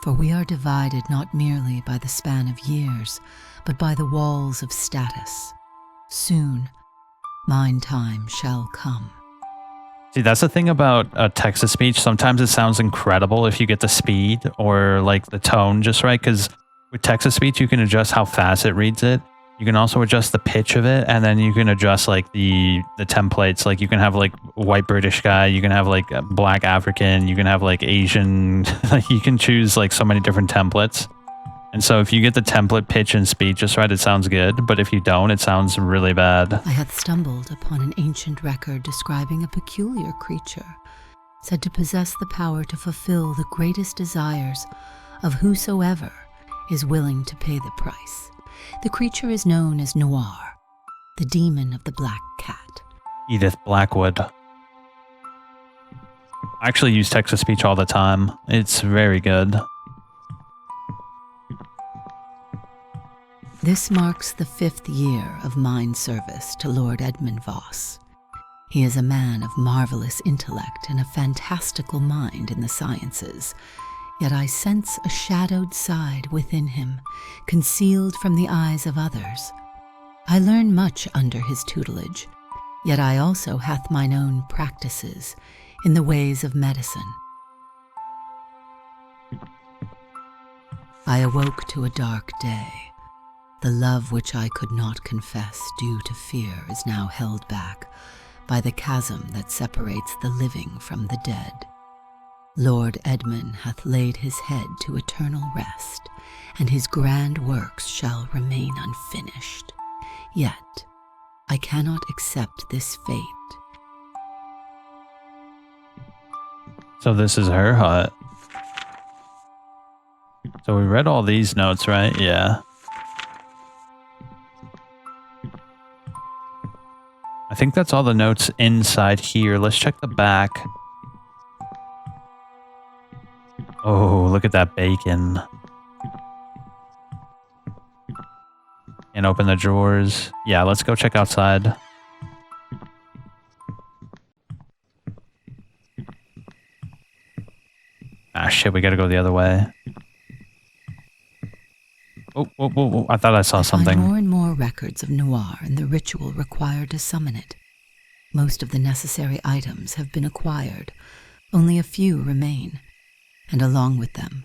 for we are divided not merely by the span of years, but by the walls of status. Soon, mine time shall come. See, that's the thing about a text-to-speech. Sometimes it sounds incredible if you get the speed or like the tone just right, because with text-to-speech, you can adjust how fast it reads it. You can also adjust the pitch of it, and then you can adjust like the templates. Like you can have like white British guy, you can have like a black African, you can have like Asian. Like you can choose like so many different templates. And so if you get the template pitch and speed just right, it sounds good. But if you don't, it sounds really bad. I hath stumbled upon an ancient record describing a peculiar creature, said to possess the power to fulfill the greatest desires of whosoever is willing to pay the price. The creature is known as Noir, the demon of the black cat. Edith Blackwood. I actually use text-to-speech all the time. It's very good. This marks the 5th year of mine service to Lord Edmund Voss. He is a man of marvelous intellect and a fantastical mind in the sciences, yet I sense a shadowed side within him, concealed from the eyes of others. I learn much under his tutelage, yet I also hath mine own practices in the ways of medicine. I awoke to a dark day. The love which I could not confess due to fear is now held back by the chasm that separates the living from the dead. Lord Edmund hath laid his head to eternal rest, and his grand works shall remain unfinished. Yet, I cannot accept this fate. So this is her hut. So we read all these notes, right? Yeah. I think that's all the notes inside here. Let's check the back. Oh, look at that bacon. And open the drawers. Yeah, let's go check outside. Ah, shit, we gotta go the other way. Oh, I thought I saw something. Find more and more records of Noir and the ritual required to summon it. Most of the necessary items have been acquired. Only a few remain, and along with them,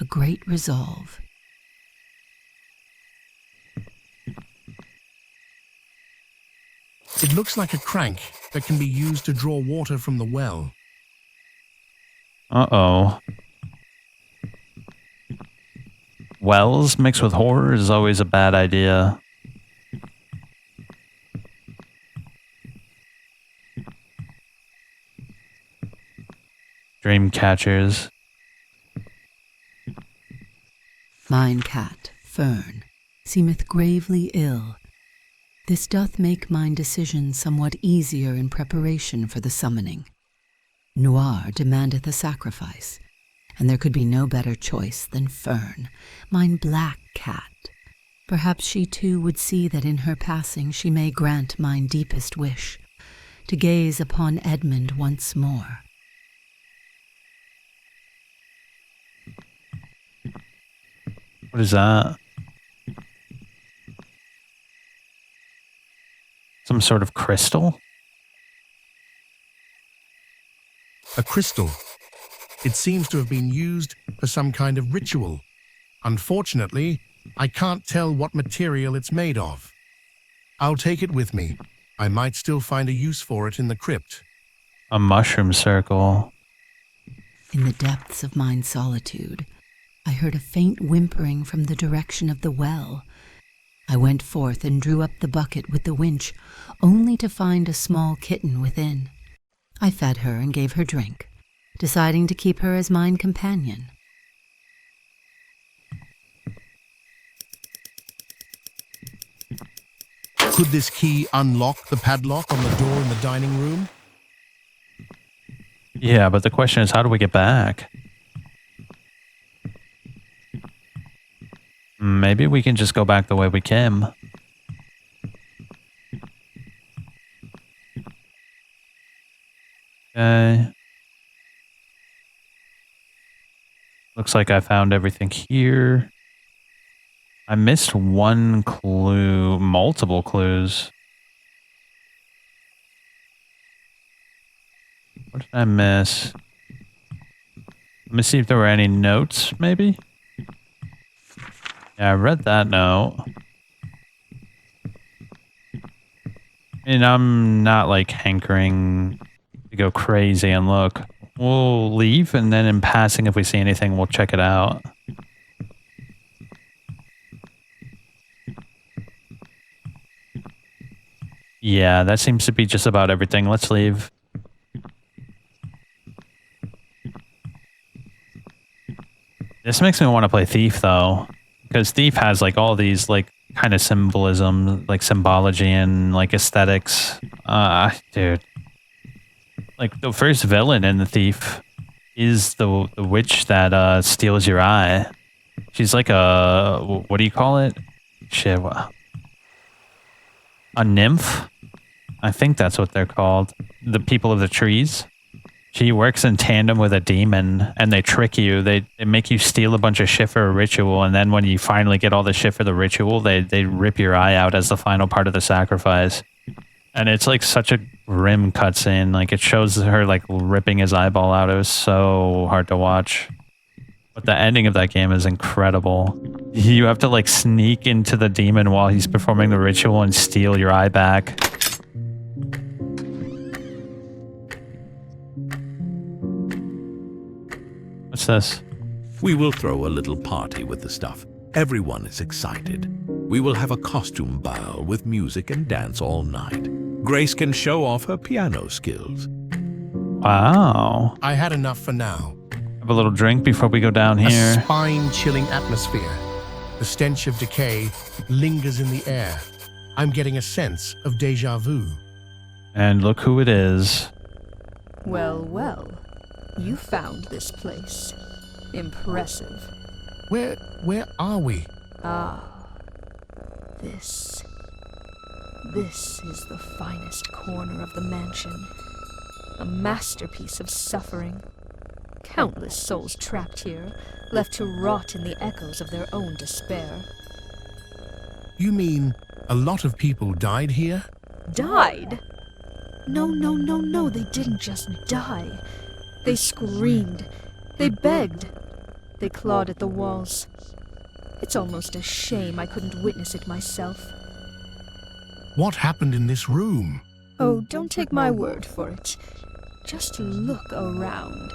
a great resolve. It looks like a crank that can be used to draw water from the well. Uh-oh. Wells mixed with horror is always a bad idea. Dream catchers. Mine cat, Fern, seemeth gravely ill. This doth make mine decision somewhat easier in preparation for the summoning. Noir demandeth a sacrifice, and there could be no better choice than Fern, mine black cat. Perhaps she too would see that in her passing she may grant mine deepest wish, to gaze upon Edmund once more. What is that? Some sort of crystal? A crystal. It seems to have been used for some kind of ritual. Unfortunately, I can't tell what material it's made of. I'll take it with me. I might still find a use for it in the crypt. A mushroom circle. In the depths of mine solitude, I heard a faint whimpering from the direction of the well. I went forth and drew up the bucket with the winch, only to find a small kitten within. I fed her and gave her drink, deciding to keep her as mine companion. Could this key unlock the padlock on the door in the dining room? Yeah, but the question is, how do we get back? Maybe we can just go back the way we came. Okay. Looks like I found everything here. I missed one clue, multiple clues. What did I miss? Let me see if there were any notes, maybe? Yeah, I read that note. And I'm not like hankering to go crazy and look. We'll leave, and then in passing, if we see anything, we'll check it out. Yeah, that seems to be just about everything. Let's leave. This makes me want to play Thief, though. Because Thief has, like, all these, like, kind of symbolism, like, symbology and, like, aesthetics. Dude. Like, the first villain in the Thief is the witch that steals your eye. She's like a... What do you call it? Shit, what? A nymph? I think that's what they're called. The people of the trees. She works in tandem with a demon, and they trick you. They make you steal a bunch of shit for a ritual, and then when you finally get all the shit for the ritual, they rip your eye out as the final part of the sacrifice. And it's like such a grim cutscene. Like, it shows her like ripping his eyeball out. It was so hard to watch. But the ending of that game is incredible. You have to like sneak into the demon while he's performing the ritual and steal your eye back. What's this? We will throw a little party with the stuff. Everyone is excited. We will have a costume ball with music and dance all night. Grace can show off her piano skills. Wow. I had enough for now. Have a little drink before we go down here. A spine-chilling atmosphere. The stench of decay lingers in the air. I'm getting a sense of déjà vu. And look who it is. Well, well. You found this place. Impressive. Where are we? Ah. This is the finest corner of the mansion. A masterpiece of suffering. Countless souls trapped here, left to rot in the echoes of their own despair. You mean a lot of people died here? Died? No, they didn't just die. They screamed. They begged. They clawed at the walls. It's almost a shame I couldn't witness it myself. What happened in this room? Oh, don't take my word for it. Just look around.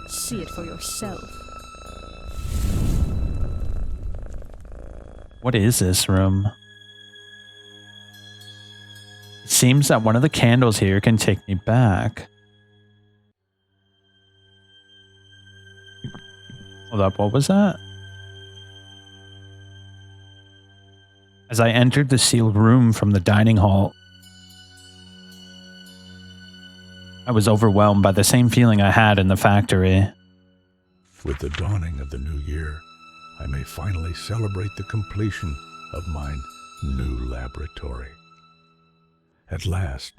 See it for yourself. What is this room? It seems that one of the candles here can take me back. Hold up, what was that? As I entered the sealed room from the dining hall, I was overwhelmed by the same feeling I had in the factory. With the dawning of the new year, I may finally celebrate the completion of my new laboratory. At last,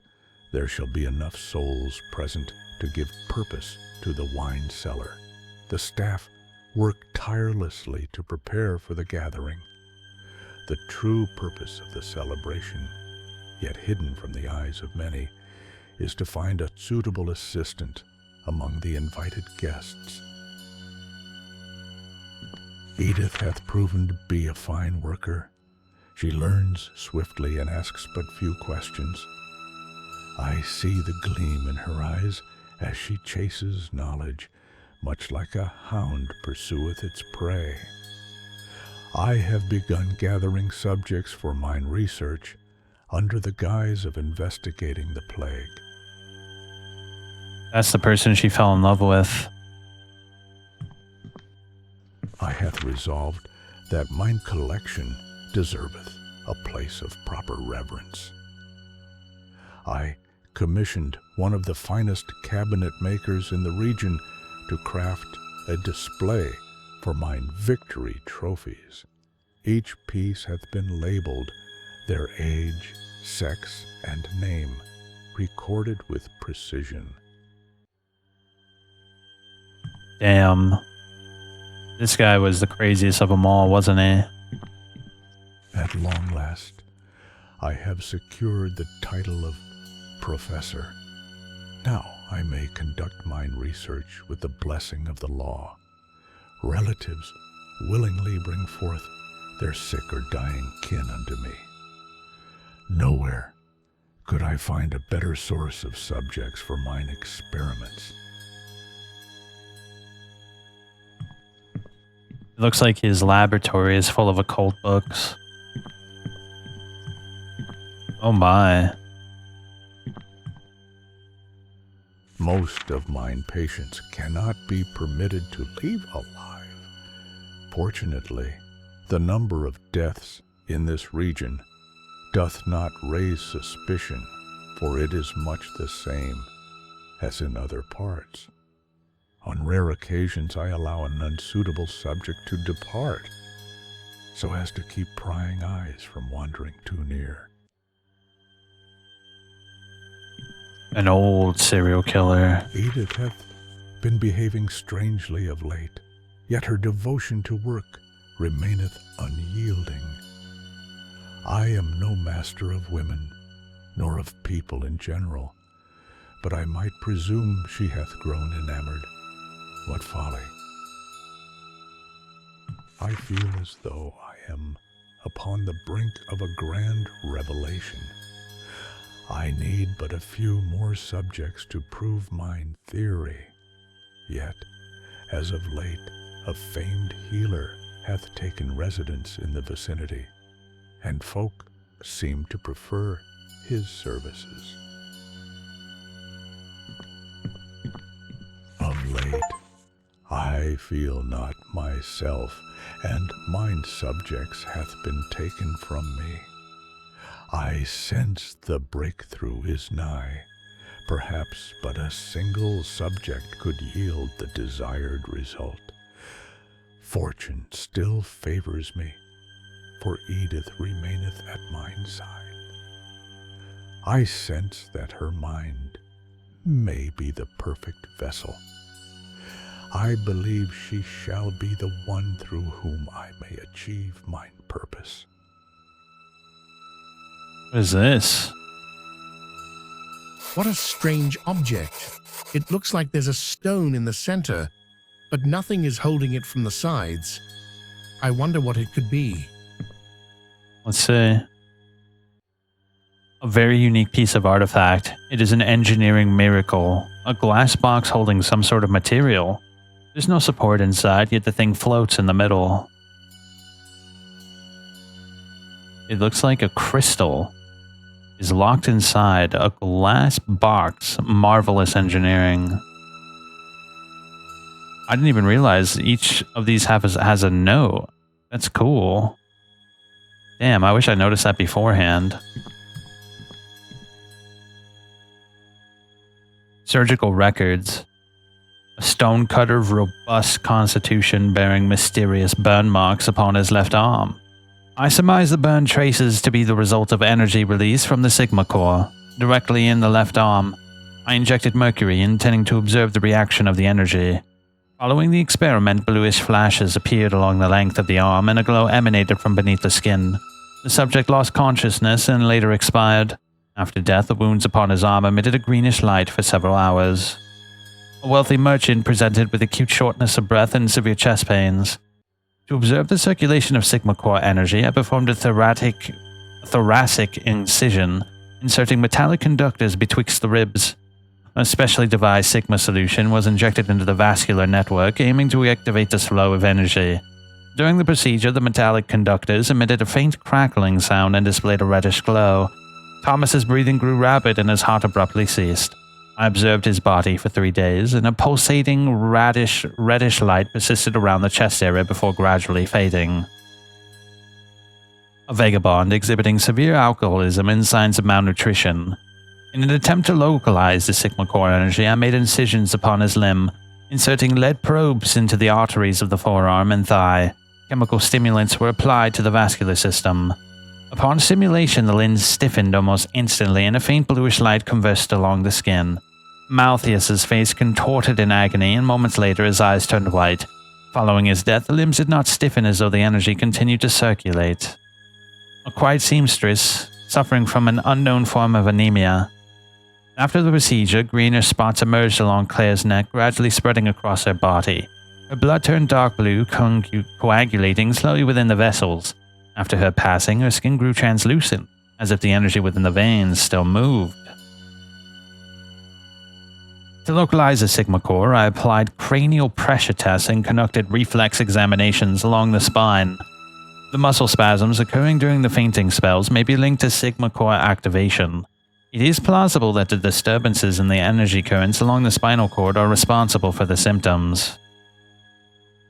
there shall be enough souls present to give purpose to the wine cellar. The staff worked tirelessly to prepare for the gathering. The true purpose of the celebration, yet hidden from the eyes of many, is to find a suitable assistant among the invited guests. Edith hath proven to be a fine worker. She learns swiftly and asks but few questions. I see the gleam in her eyes as she chases knowledge, much like a hound pursueth its prey. I have begun gathering subjects for mine research under the guise of investigating the plague. That's the person she fell in love with. I hath resolved that mine collection deserveth a place of proper reverence. I commissioned one of the finest cabinet makers in the region to craft a display for mine victory trophies. Each piece hath been labeled, their age, sex, and name recorded with precision. Damn. This guy was the craziest of them all, wasn't he? At long last, I have secured the title of Professor. Now I may conduct mine research with the blessing of the law. Relatives willingly bring forth their sick or dying kin unto me. Nowhere could I find a better source of subjects for mine experiments. It looks like his laboratory is full of occult books. Oh my. Most of mine patients cannot be permitted to leave alive. Fortunately, the number of deaths in this region doth not raise suspicion, for it is much the same as in other parts. On rare occasions I allow an unsuitable subject to depart, so as to keep prying eyes from wandering too near. An old serial killer. Edith hath been behaving strangely of late, yet her devotion to work remaineth unyielding. I am no master of women, nor of people in general, but I might presume she hath grown enamored. What folly! I feel as though I am upon the brink of a grand revelation. I need but a few more subjects to prove mine theory. Yet, as of late, a famed healer hath taken residence in the vicinity, and folk seem to prefer his services. Of late, I feel not myself, and mine subjects hath been taken from me. I sense the breakthrough is nigh. Perhaps but a single subject could yield the desired result. Fortune still favors me, for Edith remaineth at mine side. I sense that her mind may be the perfect vessel. I believe she shall be the one through whom I may achieve mine purpose. What is this? What a strange object. It looks like there's a stone in the center, but nothing is holding it from the sides. I wonder what it could be. Let's see. A very unique piece of artifact. It is an engineering miracle. A glass box holding some sort of material. There's no support inside, yet the thing floats in the middle. It looks like a crystal is locked inside a glass box. Marvelous engineering. I didn't even realize each of these has a note. That's cool. Damn, I wish I noticed that beforehand. Surgical records. A stonecutter of robust constitution bearing mysterious burn marks upon his left arm. I surmise the burn traces to be the result of energy release from the Sigma core, directly in the left arm. I injected mercury, intending to observe the reaction of the energy. Following the experiment, bluish flashes appeared along the length of the arm, and a glow emanated from beneath the skin. The subject lost consciousness and later expired. After death, the wounds upon his arm emitted a greenish light for several hours. A wealthy merchant presented with acute shortness of breath and severe chest pains. To observe the circulation of Sigma core energy, I performed a thoracic incision, inserting metallic conductors betwixt the ribs. A specially devised Sigma solution was injected into the vascular network, aiming to activate this flow of energy. During the procedure, the metallic conductors emitted a faint crackling sound and displayed a reddish glow. Thomas's breathing grew rapid and his heart abruptly ceased. I observed his body for 3 days, and a pulsating reddish light persisted around the chest area before gradually fading. A vagabond exhibiting severe alcoholism and signs of malnutrition. In an attempt to localize the Sigma core energy, I made incisions upon his limb, inserting lead probes into the arteries of the forearm and thigh. Chemical stimulants were applied to the vascular system. Upon stimulation, the lens stiffened almost instantly, and a faint bluish light conversed along the skin. Malthius's face contorted in agony, and moments later his eyes turned white. Following his death, the limbs did not stiffen as though the energy continued to circulate. A quiet seamstress, suffering from an unknown form of anemia. After the procedure, greenish spots emerged along Claire's neck, gradually spreading across her body. Her blood turned dark blue, coagulating slowly within the vessels. After her passing, her skin grew translucent, as if the energy within the veins still moved. To localize the Sigma core, I applied cranial pressure tests and conducted reflex examinations along the spine. The muscle spasms occurring during the fainting spells may be linked to Sigma core activation. It is plausible that the disturbances in the energy currents along the spinal cord are responsible for the symptoms.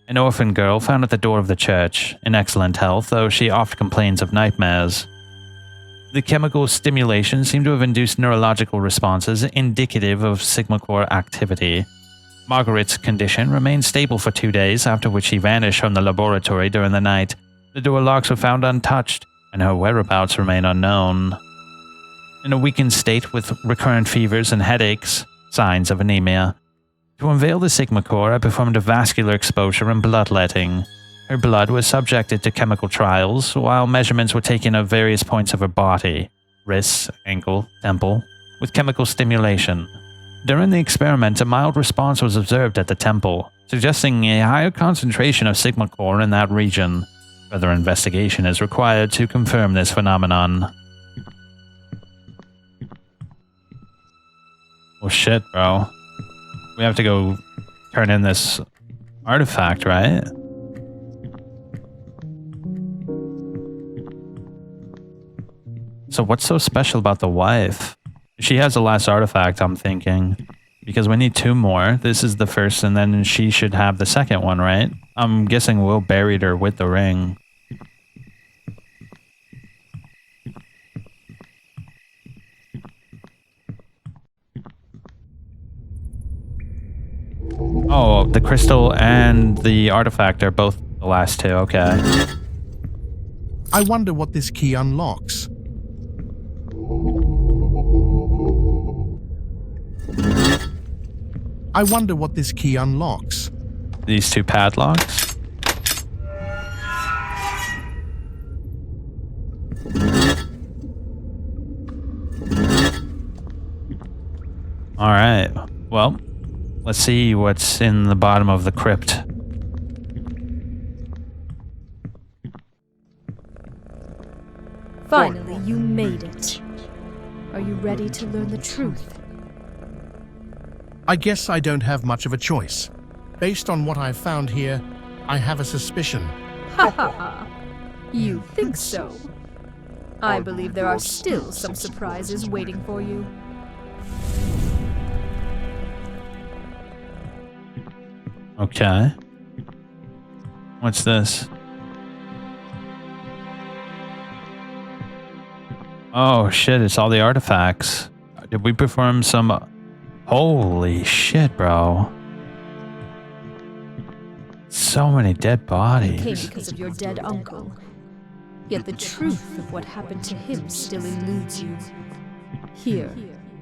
An orphan girl found at the door of the church, in excellent health, though she oft complains of nightmares. The chemical stimulation seemed to have induced neurological responses indicative of Sigma core activity. Margaret's condition remained stable for 2 days, after which she vanished from the laboratory during the night. The door locks were found untouched, and her whereabouts remain unknown. In a weakened state with recurrent fevers and headaches, signs of anemia. To unveil the Sigma core, I performed a vascular exposure and bloodletting. Her blood was subjected to chemical trials, while measurements were taken of various points of her body, wrists, ankle, temple, with chemical stimulation. During the experiment, a mild response was observed at the temple, suggesting a higher concentration of Sigma core in that region. Further investigation is required to confirm this phenomenon. Oh shit, bro. We have to go turn in this artifact, right? So what's so special about the wife? She has the last artifact, I'm thinking. Because we need 2 more. This is the first, and then she should have the second one, right? I'm guessing Will buried her with the ring. Oh, the crystal and the artifact are both the last 2, okay. I wonder what this key unlocks. I wonder what this key unlocks. These 2 padlocks? Alright, well, let's see what's in the bottom of the crypt. Finally, you made it. Are you ready to learn the truth? I guess I don't have much of a choice. Based on what I've found here, I have a suspicion. Ha ha ha! You think so? I believe there are still some surprises waiting for you. Okay. What's this? Oh shit, it's all the artifacts. Did we perform some... Holy shit, bro. So many dead bodies. You came because of your dead uncle. Yet the truth of what happened to him still eludes you. Here,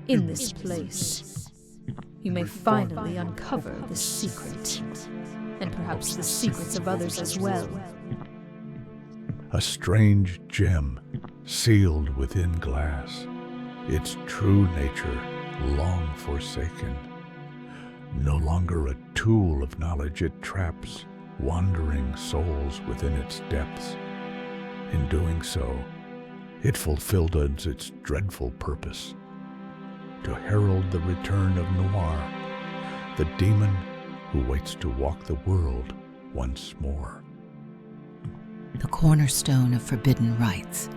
in this place, you may finally uncover the secret. And perhaps the secrets of others as well. A strange gem, sealed within glass, its true nature long forsaken. No longer a tool of knowledge, it traps wandering souls within its depths. In doing so, it fulfilled its dreadful purpose. to herald the return of Noir, the demon who waits to walk the world once more. The cornerstone of forbidden rites,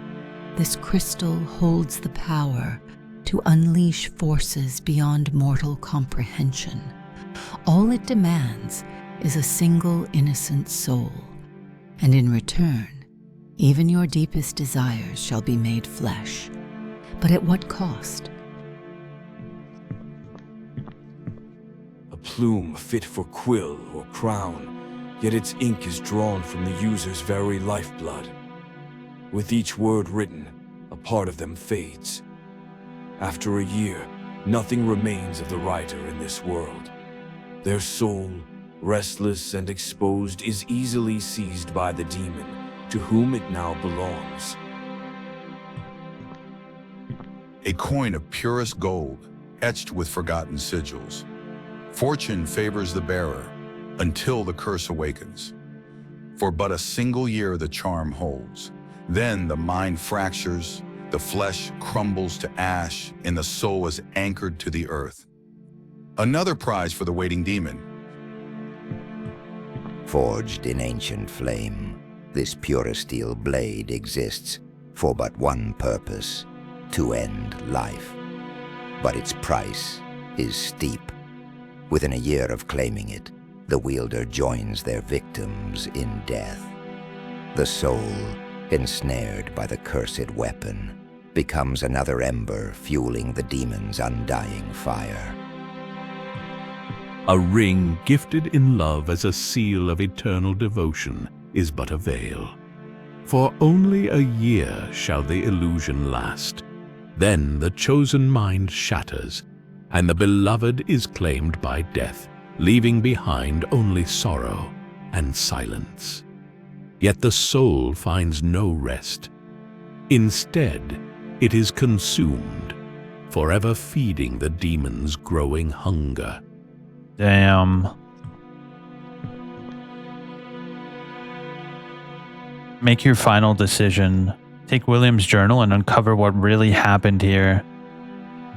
this crystal holds the power to unleash forces beyond mortal comprehension. All it demands is a single innocent soul, and in return, even your deepest desires shall be made flesh. But at what cost? A plume fit for quill or crown, yet its ink is drawn from the user's very lifeblood. With each word written, a part of them fades. After a year, nothing remains of the writer in this world. Their soul, restless and exposed, is easily seized by the demon, to whom it now belongs. A coin of purest gold, etched with forgotten sigils. Fortune favors the bearer, until the curse awakens. For but a single year the charm holds. Then the mind fractures, the flesh crumbles to ash, and the soul is anchored to the earth. Another prize for the waiting demon. Forged in ancient flame, this puresteel blade exists for but one purpose: to end life. But its price is steep. Within a year of claiming it, the wielder joins their victims in death. The soul, ensnared by the cursed weapon, becomes another ember fueling the demon's undying fire. A ring gifted in love as a seal of eternal devotion is but a veil. For only a year shall the illusion last. Then the chosen mind shatters, and the beloved is claimed by death, leaving behind only sorrow and silence. Yet the soul finds no rest. Instead, it is consumed, forever feeding the demon's growing hunger. Damn. Make your final decision. Take William's journal and uncover what really happened here.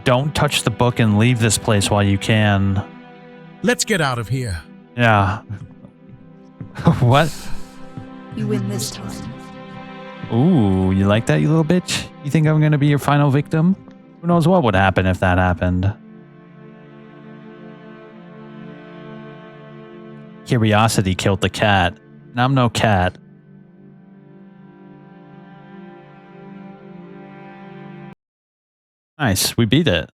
Don't touch the book and leave this place while you can. Let's get out of here. Yeah. What? You win this time. Ooh, you like that, you little bitch? You think I'm gonna be your final victim? Who knows what would happen if that happened? Curiosity killed the cat. And I'm no cat. Nice, we beat it.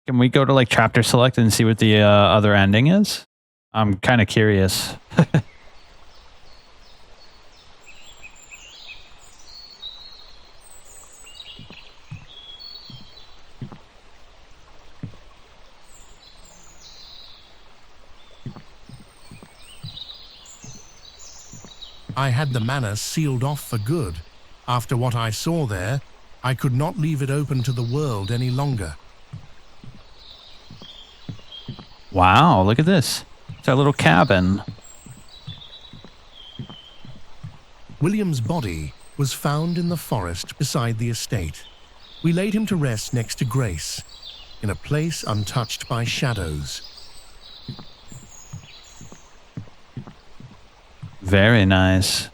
Can we go to like chapter select and see what the other ending is? I'm kind of curious. I had the manor sealed off for good. After what I saw there, I could not leave it open to the world any longer. Wow, look at this. It's our little cabin. William's body was found in the forest beside the estate. We laid him to rest next to Grace, in a place untouched by shadows. Very nice.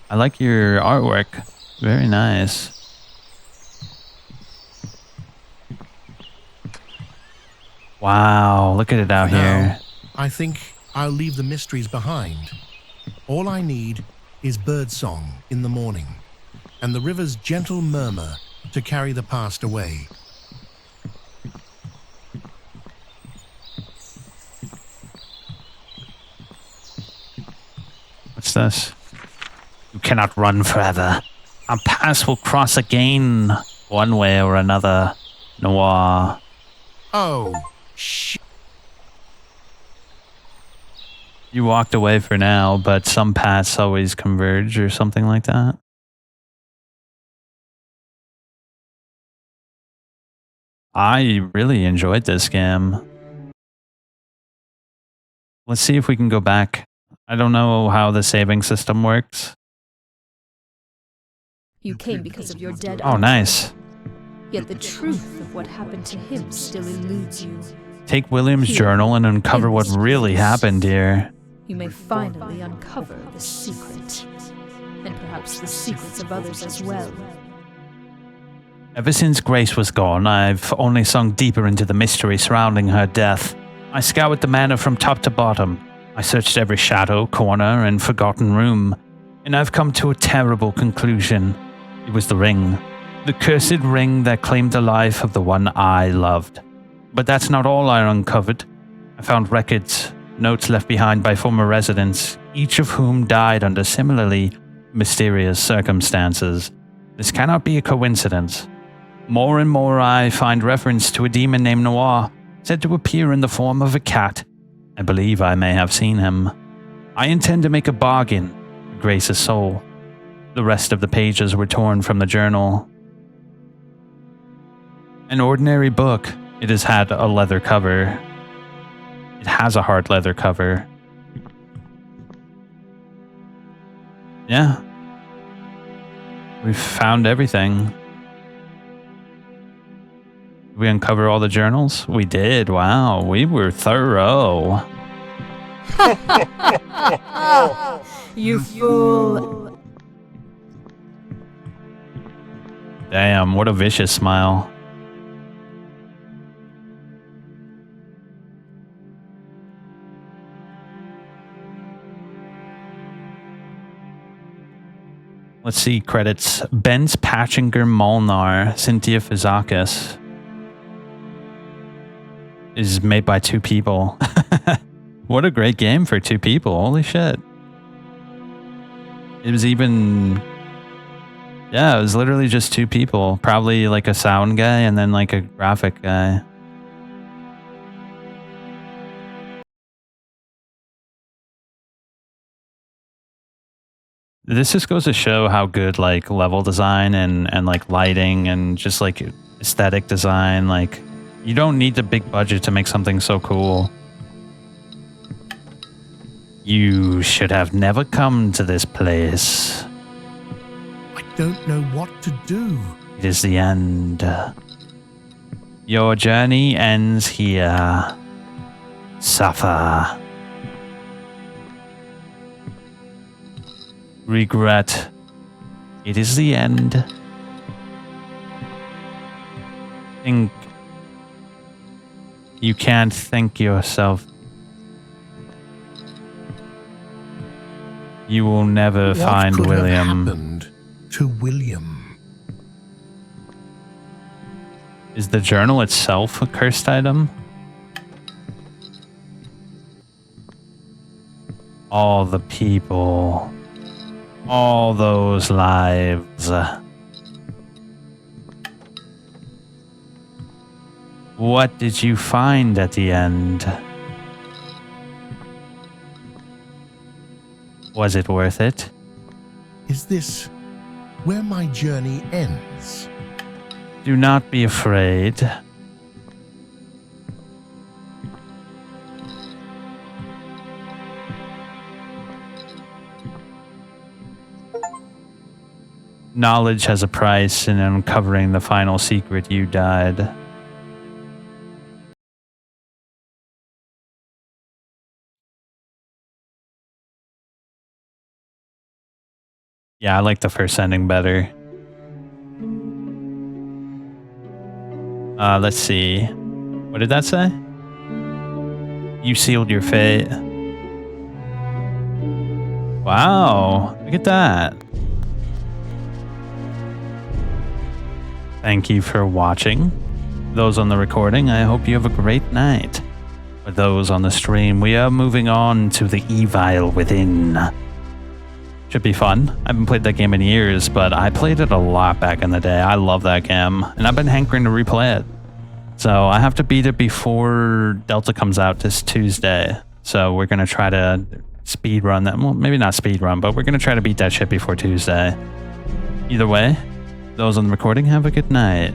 I like your artwork. Very nice. Wow, look at it out Now, here. I think I'll leave the mysteries behind. All I need is birdsong in the morning, and the river's gentle murmur to carry the past away. What's this? You cannot run forever. Our paths will cross again, one way or another. Noir. Oh, shit. You walked away for now, but some paths always converge or something like that. I really enjoyed this game. Let's see if we can go back. I don't know how the saving system works. You came because of your dead Oh, uncle. nice. Yet the truth of what happened to him still eludes you. Take William's Here, journal and uncover in what this really place, happened here. You may finally uncover the secret. And perhaps the secrets of others as well. Ever since Grace was gone, I've only sunk deeper into the mystery surrounding her death. I scoured the manor from top to bottom. I searched every shadow, corner, and forgotten room. And I've come to a terrible conclusion. It was the ring. The cursed ring that claimed the life of the one I loved. But that's not all I uncovered. I found records, notes left behind by former residents, each of whom died under similarly mysterious circumstances. This cannot be a coincidence. More and more I find reference to a demon named Noir, said to appear in the form of a cat. I believe I may have seen him. I intend to make a bargain for Grace's soul. The rest of the pages were torn from the journal. An ordinary book. It has had a leather cover. It has a hard leather cover. Yeah. We've found everything. Did we uncover all the journals? We did. Wow, we were thorough. You fool! Damn, what a vicious smile. Let's see, credits. Benz Patchinger Molnar, Cynthia Fizakis. Is made by 2 people. What a great game for 2 people. Holy shit. It was even... Yeah, it was literally just 2 people. Probably like a sound guy and then like a graphic guy. This just goes to show how good like level design and like lighting and just like aesthetic design, like you don't need the big budget to make something so cool. You should have never come to this place. I don't know what to do. It is the end. Your journey ends here. Suffer. Regret. It is the end. Think. You can't think yourself. You will never find What could have William. happened to William? Is the journal itself a cursed item? All the people. All those lives. What did you find at the end? Was it worth it? Is this where my journey ends? Do not be afraid. Knowledge has a price, and in uncovering the final secret, you died. Yeah, I like the first ending better. Let's see. What did that say? You sealed your fate. Wow, look at that. Thank you for watching. Those on the recording, I hope you have a great night. For those on the stream, we are moving on to the Evil Within. Should be fun. I haven't played that game in years, but I played it a lot back in the day. I love that game, and I've been hankering to replay it. So I have to beat it before Delta comes out this Tuesday. So we're going to try to speed run that. Well, maybe not speed run, but we're going to try to beat that shit before Tuesday. Either way, those on the recording, have a good night.